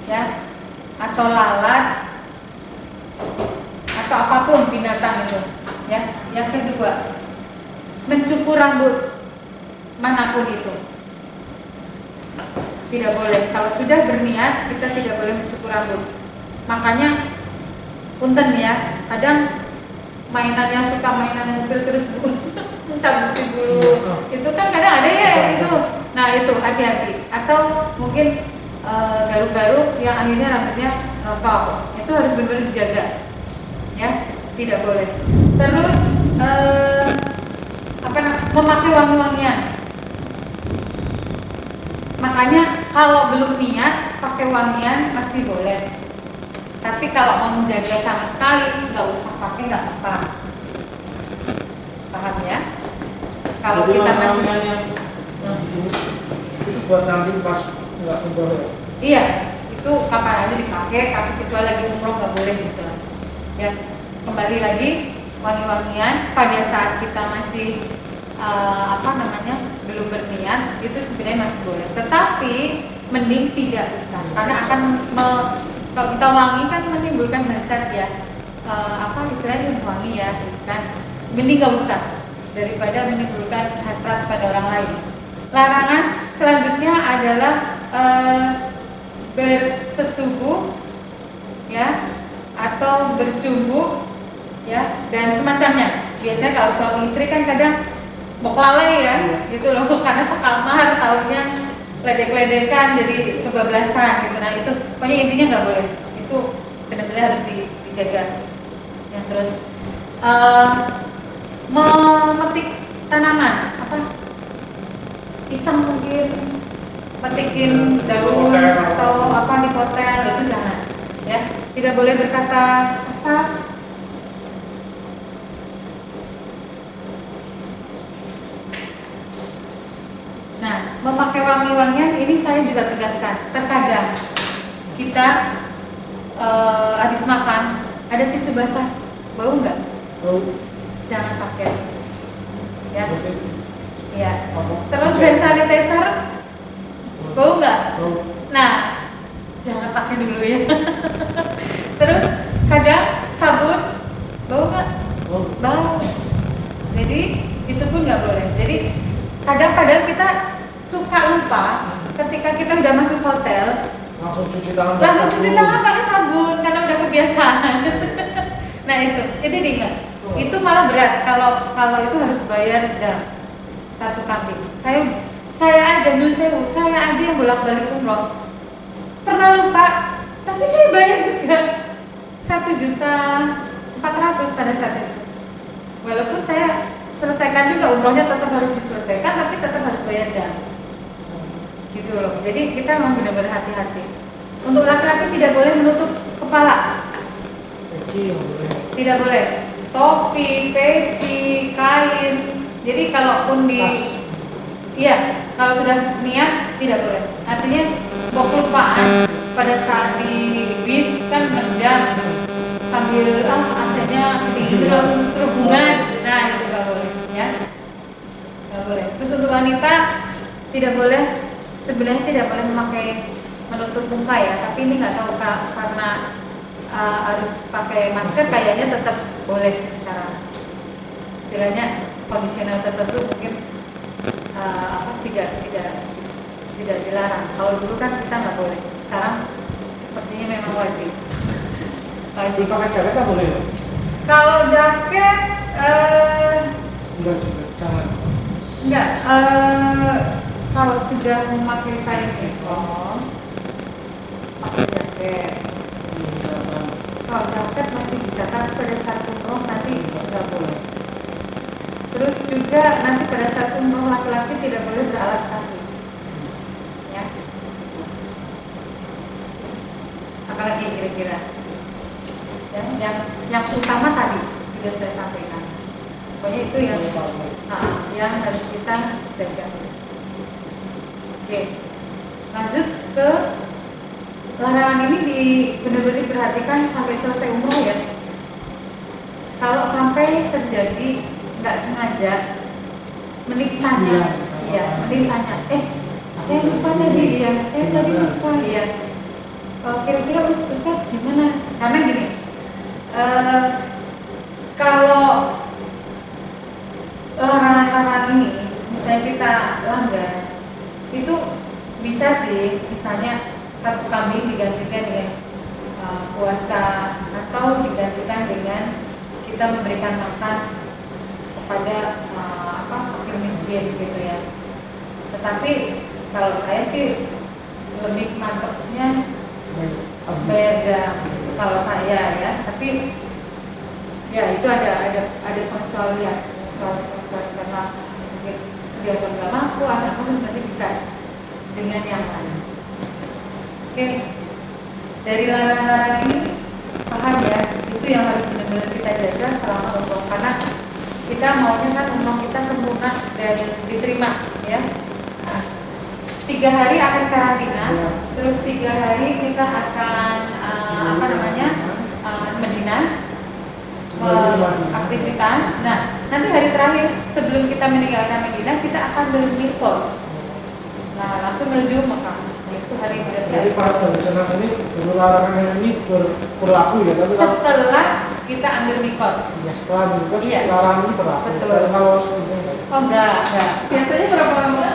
ya, atau lalat, atau apapun binatang itu, ya. Yang kedua, mencukur rambut manapun itu tidak boleh. Kalau sudah berniat, kita tidak boleh mencukur rambut. Makanya punten ya, kadang mainan yang suka mainan mobil terus mencabutin bulu, itu kan kadang ada ya itu. Nah itu hati-hati. Atau mungkin garuk-garuk yang akhirnya rambutnya rontok, itu harus benar-benar dijaga, ya, tidak boleh. Terus memakai wangi-wangian. Makanya kalau belum niat pakai wangian masih boleh. Tapi kalau mau menjaga sama sekali nggak usah pakai, nggak apa-apa. Paham ya? Kalau Jadi kita masih yang di sini itu buat nanti pas nggak umroh ya? Iya, itu kapan aja dipakai, tapi kecuali lagi umroh nggak boleh gitu. Ya, kembali lagi wangi-wangian pada saat kita masih belum berniat, itu sebenarnya masih boleh. Tetapi mending tidak usah, karena akan kalau kita wangi kan menimbulkan hasad ya, istilahnya wangi ya, kan? Mending nggak usah daripada menimbulkan hasad pada orang lain. Larangan selanjutnya adalah bersetubuh, ya, atau bercumbu, ya, dan semacamnya. Biasanya kalau suami istri kan kadang lalai ya, gitu loh, karena sekamar taunya ledek-ledekan jadi kebablasan gitu. Nah itu pokoknya intinya nggak boleh, itu benar-benar harus dijaga. Ya, terus memetik tanaman, pisang mungkin, petikin daun atau di hotel, itu jangan, ya. Tidak boleh berkata kasar. Nah, memakai wangi-wangian ini saya juga tegaskan. Terkadang kita habis makan ada tisu basah, bau nggak? Bau. Jangan pakai. Ya. Ya. Terus hand sanitizer, bau nggak? Bau. Nah, jangan pakai dulu ya. Terus kadang sabun, bau nggak? Bau. Jadi itu pun nggak boleh. Jadi kadang padahal kita suka lupa ketika kita udah masuk hotel Langsung cuci tangan pakai sabun karena udah kebiasaan. Nah itu diingat. Itu malah berat kalau itu harus bayar denda 1 kambing. Saya aja yang bolak-balik umroh pernah lupa, tapi saya bayar juga 1.400.000 pada saat itu. Walaupun saya selesaikan juga umrohnya, tetap harus diselesaikan, tapi tetap harus bayar denda. Gitu loh. Jadi kita memang benar-benar hati-hati. Untuk laki-laki tidak boleh menutup kepala. Tidak boleh. Topi, peci, kain. Jadi kalaupun kalau sudah niat tidak boleh. Artinya kelupaan pada saat di bis kan menjam sambil AC-nya di hubungan. Nah itu nggak boleh, ya. Nggak boleh. Terus untuk wanita tidak boleh, sebenarnya tidak boleh menutup muka ya. Tapi ini nggak tahu karena harus pakai masker, kayaknya tetap boleh sih sekarang. Istilahnya kondisional tertentu mungkin tidak dilarang. Kalau dulu kan kita nggak boleh. Sekarang sepertinya memang wajib. Wajib. Pakai jaket nggak boleh ya? Kalau jaket Enggak juga, jangan. enggak. Kalau sudah memakai kain pakai jaket. Kalau jaket masih bisa, tapi pada saat umroh nanti nggak boleh. Terus juga nanti pada saat umroh laki-laki tidak boleh beralas kaki. Ya. Terus, apalagi kira-kira? Ya, yang utama tadi sudah saya sampaikan. Pokoknya itu yang harus kita jaga. Oke, lanjut ke larangan ini benar-benar diperhatikan sampai selesai umroh ya. Kalau sampai terjadi nggak sengaja, mending tanya, saya lupa tadi ya, saya tadi lupa ya. Kira-kira Ustaz gimana? Karena gini, kalau larangan-larangan ini misalnya kita langgar, itu bisa sih, misalnya satu kambing digantikan dengan puasa, atau digantikan dengan kita memberikan makan kepada fakir miskin gitu ya. Tetapi kalau saya sih lebih mantepnya beda kalau saya ya. Tapi ya itu ada pengecualian karena mungkin dia nggak mampu, anak pun nanti bisa dengan yang lain. Oke, dari larangan ini paham ya, itu yang harus benar-benar kita jaga selama umroh, karena kita maunya kan umroh kita sempurna dan diterima ya. 3 hari akan karantina, terus 3 hari kita akan Medina aktivitas. Nah, nanti hari terakhir sebelum kita meninggalkan Medina, kita akan bermiqat. Nah, langsung menuju Mekah. Itu hari berarti. Jadi pas rencana ini larangan ini berlaku ya, tapi setelah kita ambil miqat. Ya setelah juga larangan ini berlaku. Betul. Kalau sebelumnya Oh enggak. Biasanya berapa lama?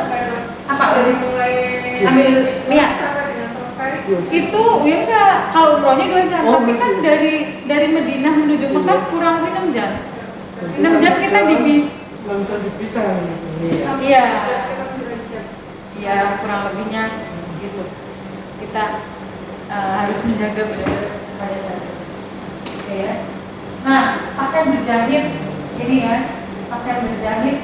Apa? Dari mulai Ambil niat. sampai dengan selesai. Itu ya enggak, kalau umrohnya 2 jam, tapi kan betul. dari Madinah menuju Mekah kurang lebih 6 jam. 6 jam kita di bis. Belum bisa dipisah ini ya. Iya. Kita sudah jam. Ya kurang lebihnya gitu. Kita harus menjaga benar-benar pada saat itu. Oke ya. Nah, pakaian berjahit ini ya, pakaian berjahit.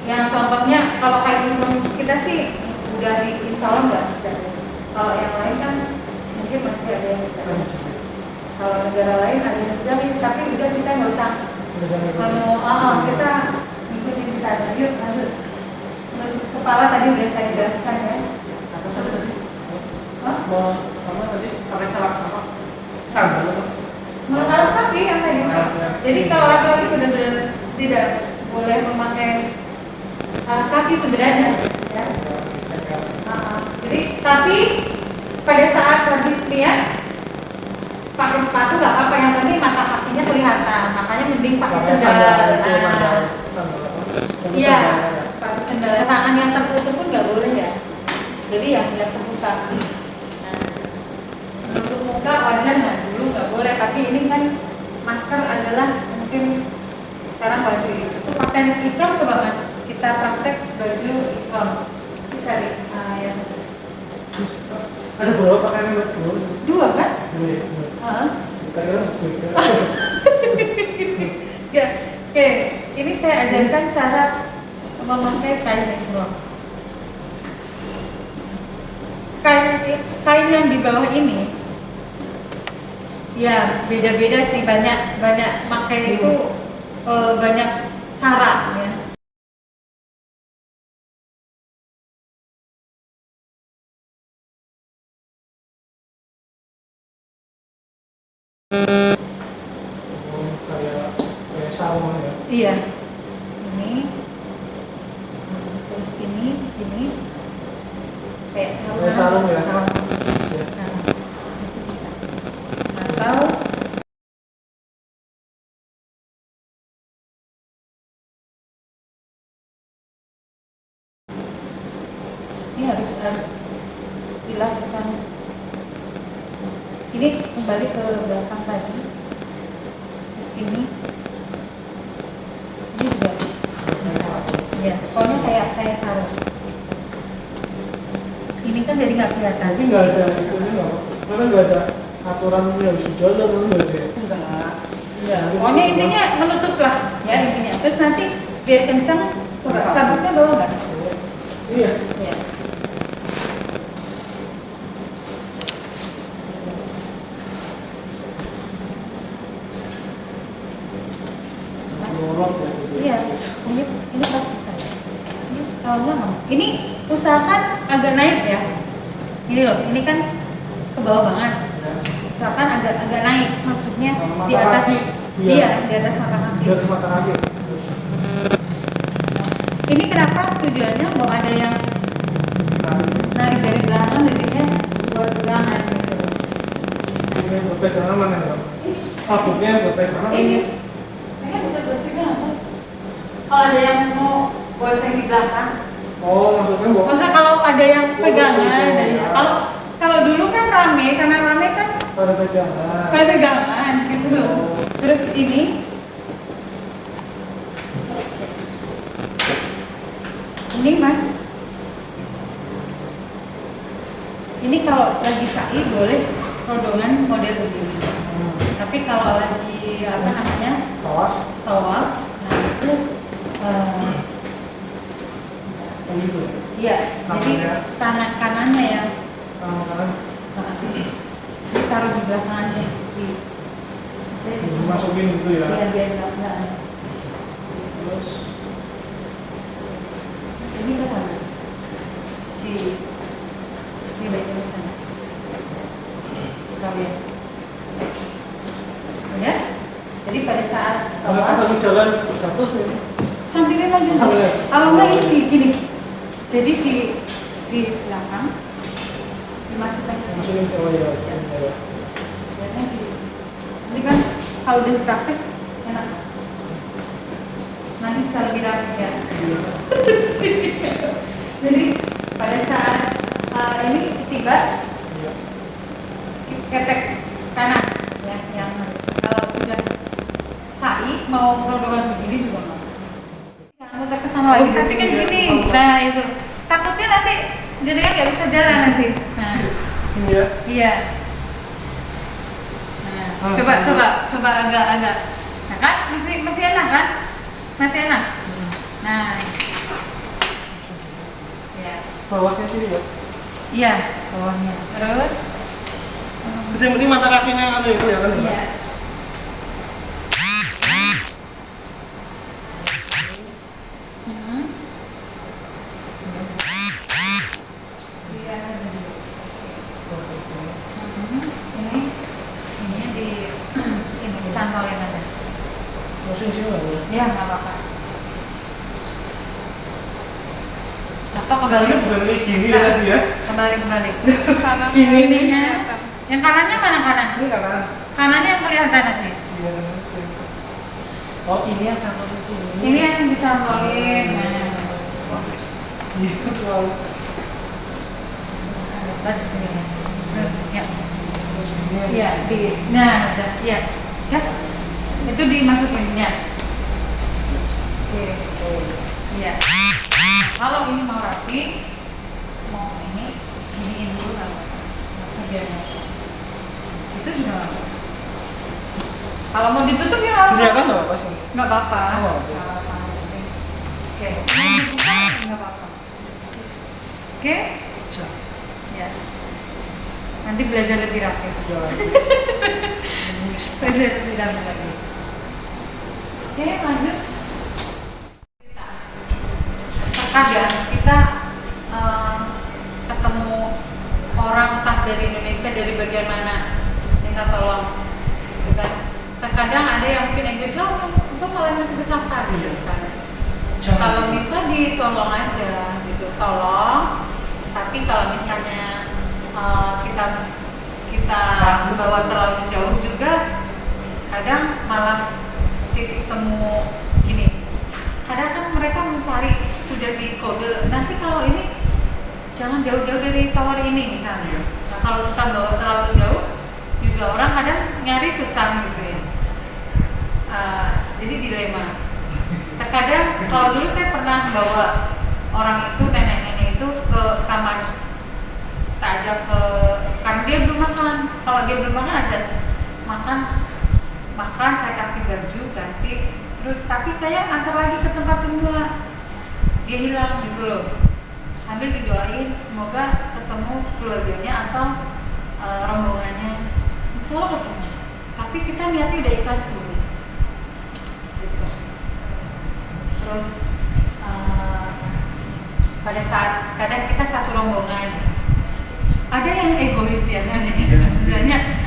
Yang contohnya kalau kayak umroh kita sih udah insya Allah nggak berjahit. Kalau yang lain kan mungkin masih ada yang berjahit. Kalau negara lain ada yang berjahit, tapi udah kita nggak usah. Kalau kita ngikutin kita aja. Yuk lanjut. Kepala tadi udah saya jelaskan ya. Apa tadi pakai celak apa? Sandal apa? Alas kaki yang tadi. Jadi kalau laki-laki benar-benar tidak boleh memakai alas kaki sebenarnya. Ya. Jadi tapi pada saat habis niat pakai sepatu nggak apa-apa, yang penting mata kakinya kelihatan. Makanya mending pakai sandal. Iya, sepatu sandal. Tangan yang tertutup pun nggak boleh ya. Jadi yang terbuka. Menutup muka wajah dulu nggak boleh, tapi ini kan masker adalah mungkin sekarang wajib. Itu pakaian ikram, coba mas kita praktek baju ikram. Kita cari yang ada berapa pakaian buat dulu? 2 kan? Ya, oke. Ini saya ajarkan cara memakai kain ikram. Kain yang di bawah ini ya beda-beda sih, banyak pakai itu banyak cara ya. Kayak sarung ya. Iya, ini terus ini kayak Kayak sarung ya. Nah, itu bisa. Atau ini harus dilakukan. Ini kembali ke belakang tadi. Terus ini juga bisa. Ya, pokoknya kayak sarung. Ini kan jadi nggak kelihatan. Tapi nggak ada itunya nggak? Karena nggak ada aturan yang sejalan nggak ada. Enggak. Pokoknya intinya menutup lah ya intinya. Terus nanti biar kencang, coba sabuknya bawa nggak? Iya. Iya. Dorong ya. Iya, ini pasti saya. Kalau enggak nggak. Ini usahakan agak naik ya. Ini loh, ini kan ke bawah banget. Usahakan agak naik, maksudnya di atas. Iya, di atas mata kaki. Di atas mata kaki. Ini kenapa tujuannya mau ada yang narik dari belakang, jadinya buat pegangan gitu. Ini buat pegangan mana ya? Sabuknya buat pegangan. Ini bisa buat pegangan. Kalau ada yang mau bonceng di belakang, Oh, maksudnya kalau ada yang pegangan, kalau dulu kan rame, karena rame kan pada pegangan. pegangan gitu loh. Terus ini mas, ini kalau lagi sa'i boleh rodongan model begini. Tapi kalau lagi apa namanya tawaf, nah itu iya, jadi kanannya ya. Taruh di belakang aja. Masukin gitu ya. Iya, biar enggak. Terus Ini ke sana. Di bagian ke sana. Kalian. Ya? Jadi pada saat satu jalan satu ini. sampingin lagi. Sampingin. Kalau enggak ini gini. Jadi di belakang dimasukkan ke Masukin ke ya. Ini kan kalau udah praktek enak. Nanti bisa lebih rapi ya. Jadi pada saat ini tiba ketek kanan ya, yang harus kalau sudah sa'i mau rodongan begini juga mau. Jangan muter ke sana lagi, tapi kan gini. Nah itu takutnya nanti jadi kan nggak bisa jalan nanti. Nah, iya. Nah, coba agak. Nah kan masih enak kan? Masih enak. Nah, ya. Bawahnya sini ya. Iya, bawahnya. Terus. Jadi yang penting mata kakinya yang ada itu ya kan? Iya. Ini dicantolin aja. Ya, nggak apa-apa. Atau kembali gini ya tadi ya. Kembali. Ininya. Yang kanannya mana kanan? Ini kanan. Kanannya yang kelihatan nanti. Iya kanan. Oh ini yang cantol itu. Ini yang dicantolin. Itu terlalu. Ada di sini ya. Ya. Terus ini. Iya, ada. Iya. Ya. Itu dimasukin ya. Oke. Iya. Kalau ini mau rapi, mau ini giniin dulu kan. Biar itu juga nggak apa-apa. Kalau mau ditutup ya nggak apa-apa. Kelihatan nggak apa sih? Nggak apa-apa. Oh, oke. Nggak apa-apa. Oke. Mau dibuka nggak apa-apa. Oke? Bisa. Ya. Nanti belajar lebih rapi. Jalan. Belajar lebih rapi lagi. Oke, lanjut. Terkadang kita ketemu orang entah dari Indonesia, dari bagian mana, minta tolong, gitu kan. Terkadang ada yang mungkin Inggris lah, itu malah masih kesasar gitu misalnya. Kalau bisa ditolong aja, gitu, tolong. Tapi kalau misalnya kita bawa terlalu jauh juga, kadang malah titik temu gini. Kadang kan mereka mencari sudah di kode. Nanti kalau ini jangan jauh-jauh dari tower ini misalnya. Nah, kalau kita bawa terlalu jauh, juga orang kadang nyari susah gitu ya. Jadi dilema. Terkadang kalau dulu saya pernah bawa orang itu, nenek-nenek itu ke kamar, kita ajak ke, karena dia belum makan. Kalau dia belum makan, ajak makan, saya kasih baju ganti, terus tapi saya antar lagi ke tempat semula. Dia hilang gitu loh. Sambil didoain semoga ketemu keluarganya atau rombongannya. Insya Allah ketemu. Tapi kita niatnya udah ikhlas dulu. Gitu. Terus pada saat kadang kita satu rombongan, ada yang egois ya, misalnya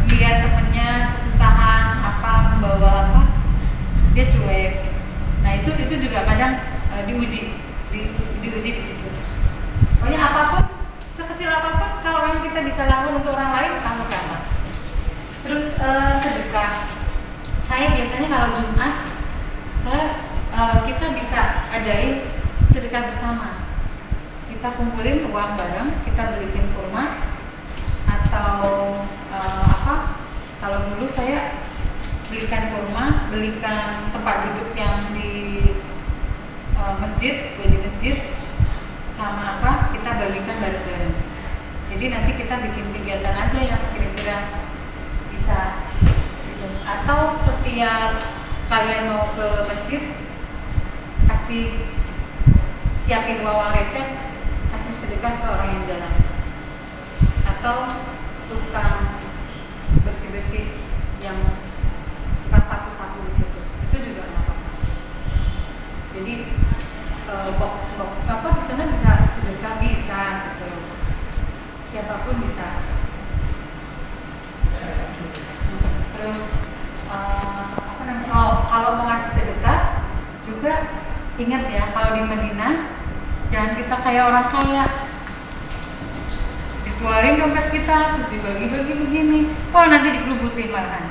lihat temennya kesusahan apa, membawa apa, dia cuek. Nah itu juga kadang diuji di situ. Pokoknya apapun, sekecil apapun, kalau yang kita bisa lakukan untuk orang lain, lakukan. Terus sedekah. Saya biasanya kalau Jumat, kita bisa adain sedekah bersama. Kita kumpulin uang bareng, kita belikin kurma atau kalau dulu saya belikan kurma, belikan tempat duduk yang di masjid, di masjid, sama kita balikan bareng-bareng. Jadi nanti kita bikin kegiatan aja yang kira-kira bisa gitu. Atau setiap kalian mau ke masjid, siapin uang receh, kasih sedekah ke orang yang jalan, atau tukang bersih-bersih yang tukang sapu-sapu di situ, itu juga nggak apa-apa. Jadi di sana bisa sedekah, bisa gitu. Siapapun bisa. Terus kalau mau ngasih sedekah juga ingat ya, kalau di Madinah jangan kita kayak orang kaya, dikeluarin dompet kita terus dibagi-bagi begini, nanti dikerubutin malahan.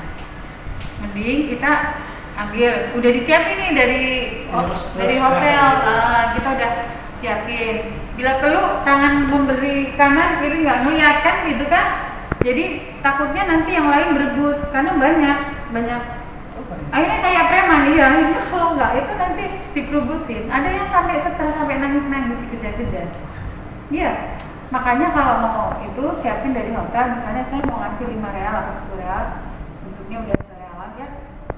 Mending kita ambil, udah disiapin nih dari hotel, kita udah siapin. Bila perlu tangan memberi kanan kiri nggak ngeliat kan gitu kan, jadi takutnya nanti yang lain berebut karena banyak akhirnya kayak preman. Iya, kalau nggak itu nanti dikerubutin. Ada yang sampai stres, sampai nangis dikejar-kejar. Iya, makanya kalau mau itu siapin dari hotel. Misalnya saya mau ngasih 5 real atau 10 real, bentuknya udah serealan ya.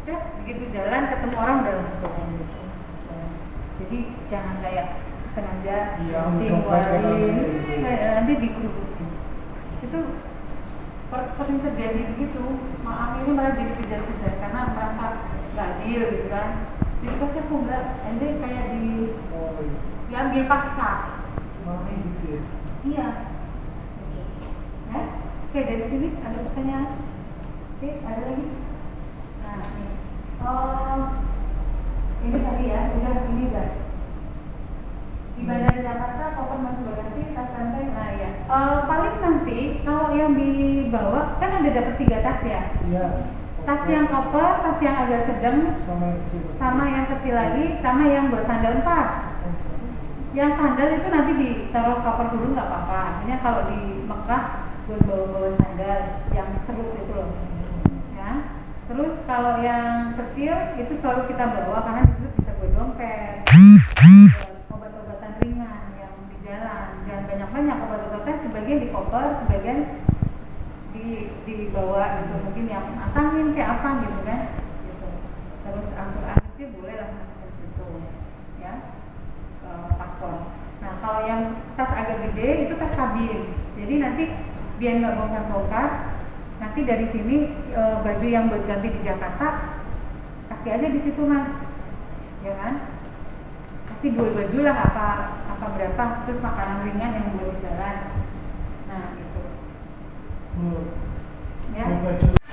Udah begitu jalan ketemu orang udah langsung gitu. Jadi jangan kayak sengaja nanti dikerubutin. Itu sering terjadi begitu. Maaf, ini malah jadi kejar-kejar karena merasa nggak adil gitu kan. Jadi pasti aku nggak, ente kayak diambil paksa. Iya. Ya? Oke, dari sini ada pertanyaan. Oke, ada lagi. Nah, ini tadi ya, udah ini guys. Di Bandara Jakarta, koper masuk bagasi, tas santai, nah ya. Paling nanti kalau yang dibawa kan ada dapat 3 tas ya. Iya. Tas yang koper, tas yang agak sedang, sama yang kecil lagi, sama yang bersandal 4. Yang sandal itu nanti ditaruh koper dulu nggak apa-apa. Artinya kalau di Mekah buat bawa sandal yang seru itu loh. Ya. Terus kalau yang kecil itu selalu kita bawa karena di situ bisa buat dompet. Obat-obatan ringan yang di jalan, jangan banyak-banyak. Obat-obatan sebagian di koper, sebagian dibawa gitu, mungkin yang antangin kayak apa gitu kan gitu. Terus Al-Quran kecil boleh lah masukin situ ya, paspor. Nah kalau yang tas agak gede itu tas kabin, jadi nanti biar nggak bongkar-bongkar, nanti dari sini baju yang buat ganti di Jakarta kasih aja di situ mas, ya kan? Kasih 2 baju lah apa berapa, terus makanan ringan yang buat di jalan. Nah gitu. Ya.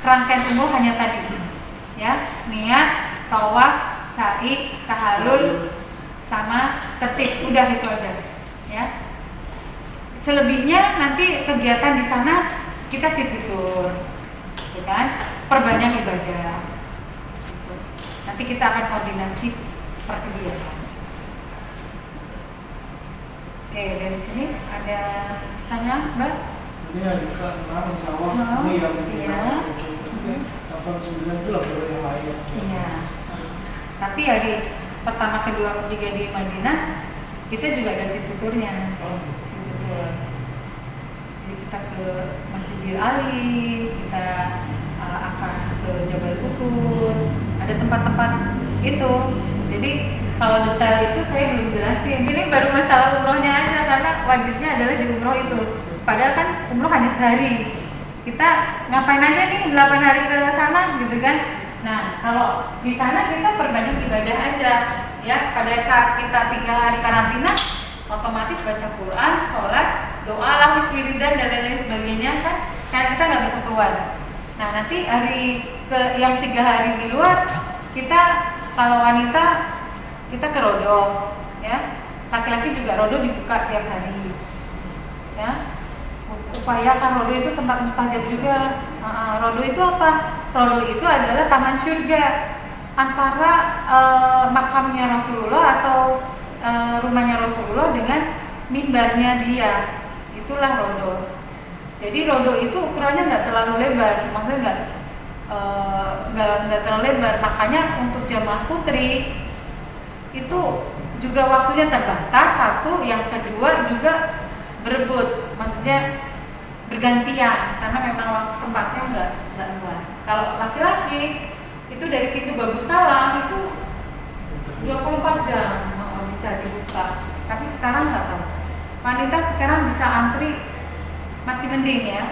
Rangkaian umroh hanya tadi, ya, niat, tawaf, sa'i, tahallul, sama tertib, udah itu aja, ya. Selebihnya nanti kegiatan di sana kita city tour, ya kan, perbanyak ibadah. Gitu. Nanti kita akan koordinasi perkegiatan. Oke, dari sini ada pertanyaan, Mbak? Ini hari ke-6 insya Allah. Ini yang iya. 8-9 itu lah baru yang lain. Iya. Tapi hari pertama, kedua, ketiga di Madinah kita juga ada city tournya. City tour. Jadi kita ke Masjidil Ali, kita akan ke Jabal Uhud, ada tempat-tempat itu. Jadi kalau detail itu saya belum jelasin. Ini baru masalah umrohnya aja karena wajibnya adalah di umroh itu. Padahal kan umroh hanya sehari. Kita ngapain aja nih 8 hari ke sana gitu kan. Nah, kalau di sana kita perbanyak ibadah aja, ya. Pada saat kita 3 hari karantina, otomatis baca Quran, sholat, doa, lapis wiridan dan lain-lain sebagainya kan, karena kita nggak bisa keluar. Nah, nanti yang 3 hari di luar, kita kalau wanita kita ke rodo, ya. Laki-laki juga rodo dibuka tiap hari, ya. Upayakan rodo itu tempat mustajab juga. Rodo itu apa? Rodo itu adalah taman surga antara makamnya Rasulullah atau rumahnya Rasulullah dengan mimbarnya dia. Itulah rodo. Jadi rodo itu ukurannya nggak terlalu lebar, maksudnya nggak terlalu lebar. Makanya untuk jamaah putri itu juga waktunya terbatas. Satu, yang kedua juga berebut, maksudnya bergantian karena memang tempatnya nggak luas. Kalau laki-laki itu dari pintu Bagus Salam itu 24 jam bisa dibuka. Tapi sekarang nggak tahu. Wanita sekarang bisa antri masih mending ya,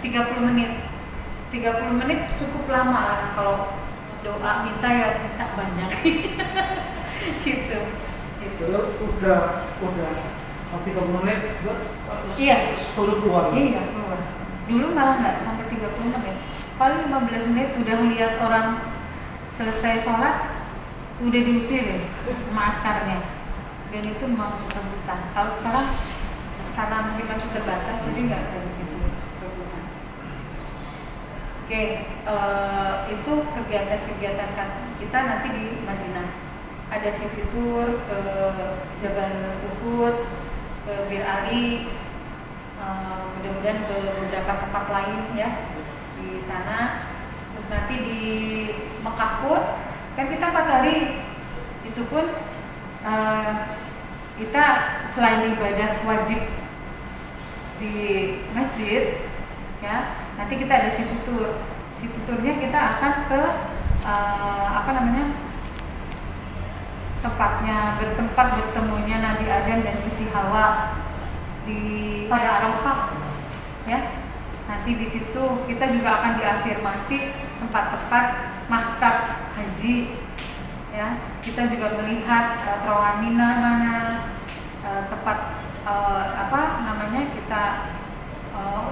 30 menit. 30 menit cukup lama lah kalau doa minta ya minta banyak. Gitu. Udah 30 menit Iya. suruh keluar. Iya, keluar. Dulu malah nggak sampai 30 menit. Paling 15 menit udah melihat orang selesai sholat, udah diusir ya, sama askarnya. Dan itu memang rebutan. Kalau sekarang karena mungkin masih terbatas, jadi nggak kayak begitu rebutan. Oke, itu kegiatan-kegiatan kita nanti di Madinah. Ada city tour ke Jabal Uhud, ke Bir Ali, mudah-mudahan ke beberapa tempat lain ya di sana. Terus nanti di Mekah pun kan kita 4 hari, itu pun kita selain ibadah wajib di masjid ya, nanti kita ada city tour. City tournya kita akan ke tempatnya, bertemunya Nabi Adam dan Siti Hawa pada Arafah ya. Nanti di situ kita juga akan diafirmasi tempat-tempat maktab haji ya. Kita juga melihat terowongan Mina mana, tempat kita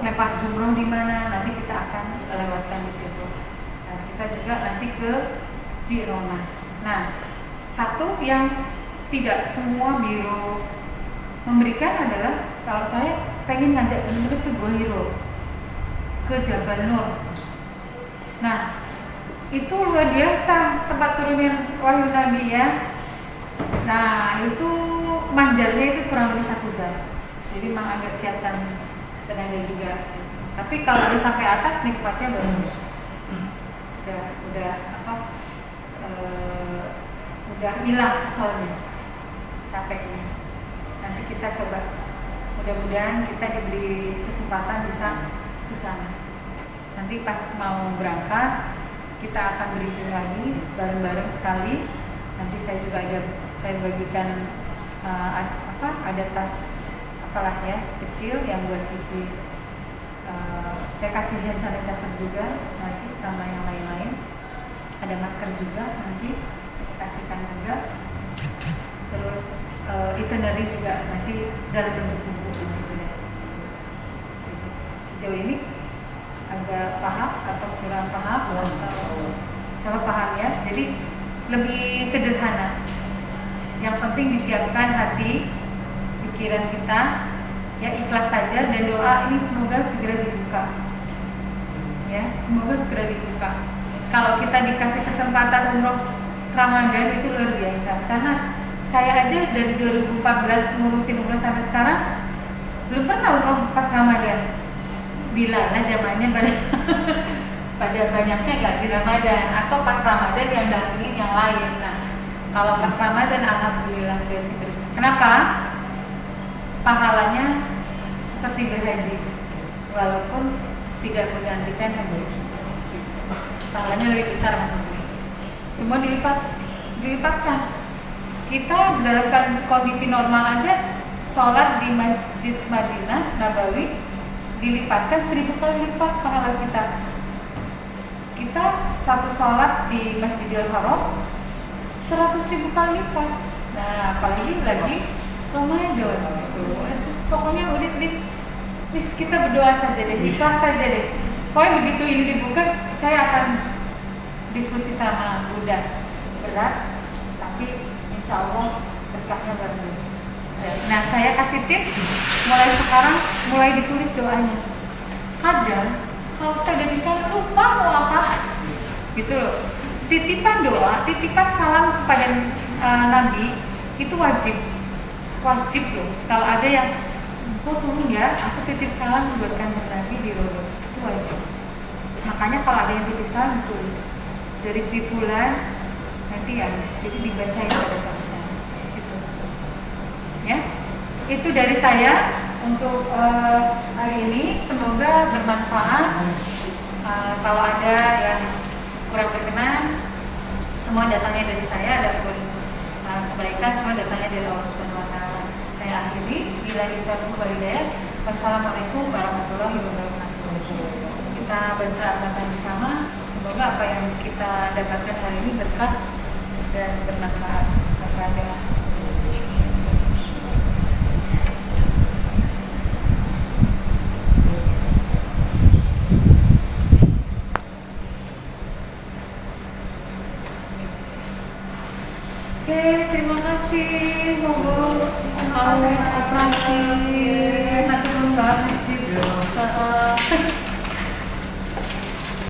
lempar jumroh di mana, nanti kita akan lewatkan di situ. Nah, kita juga nanti ke Jirona. Nah, satu yang tidak semua biro memberikan adalah kalau saya pengen ngajak teman-teman ke Gua Hiro, ke Jabal Nur. Nah, itu luar biasa tempat turunnya wahyu Nabi ya. Nah, itu manjatnya itu kurang lebih 1 jam. Jadi memang agak siapkan tenaga juga. Tapi kalau udah sampai atas nikmatnya bagus. Udah hilang keselnya, capeknya. Nanti kita coba, mudah-mudahan kita diberi kesempatan bisa ke sana. Nanti pas mau berangkat kita akan briefing lagi bareng-bareng sekali. Nanti saya juga saya bagikan ada tas apalah ya kecil yang buat isi. Saya kasih hand sanitizer juga nanti sama yang lain-lain. Ada masker juga nanti kasihkan juga. Terus itinerary juga nanti dalam bentuk buku ini sudah. Sejauh ini agak paham atau kurang paham atau salah paham ya. Jadi lebih sederhana. Yang penting disiapkan hati, pikiran kita, ya ikhlas saja dan doa ini semoga segera dibuka. Ya, semoga segera dibuka. Kalau kita dikasih kesempatan umroh Ramadan itu luar biasa. Karena saya aja dari 2014 ngurusin umroh sampai sekarang belum pernah umroh pas Ramadan. Bila lah zamannya pada banyaknya nggak di Ramadan atau pas Ramadan yang dampingin yang lain. Nah, kalau pas Ramadan alhamdulillah berarti. Kenapa? Pahalanya seperti berhaji, walaupun tidak menggantikan haji. Pahalanya lebih besar maksudnya. Semua dilipatkan. Kita dalam kondisi normal aja sholat di Masjid Madinah Nabawi dilipatkan 1000 kali lipat pahala kita. kita satu sholat di Masjidil Haram 100.000 kali lipat. Nah, apalagi lagi Ramadan. Pokoknya udah wis kita berdoa saja deh, ikhlas saja deh. Pokoknya begitu ini dibuka, saya akan diskusi sama Bunda. Berat, tapi insya Allah berkatnya luar biasa. Nah, saya kasih tips mulai sekarang, mulai ditulis doanya. Kadang kalau kita udah bisa lupa mau apa, gitu loh. Titipan doa, titipan salam kepada Nabi itu wajib loh. Kalau ada yang tolong ya, aku titip salam buat kanjeng Nabi di Rodo, itu wajib. Makanya kalau ada yang titip salam tulis dari si fulan nanti ya, jadi dibacain pada satu saat gitu. Ya, itu dari saya untuk hari ini. Semoga bermanfaat. Kalau ada yang kurang berkenan, semua datangnya dari saya, adapun kebaikan semua datangnya dari Allah Subhanahu wa taala. Saya akhiri, billahi taufiq wal hidayah. Wassalamualaikum warahmatullahi wabarakatuh. Kita baca Al-Fatihah bersama. Semoga apa yang kita dapatkan hari ini berkah dan bermanfaat. Al-Fatihah. Oke, terima kasih. Monggo mau operasi nanti membahas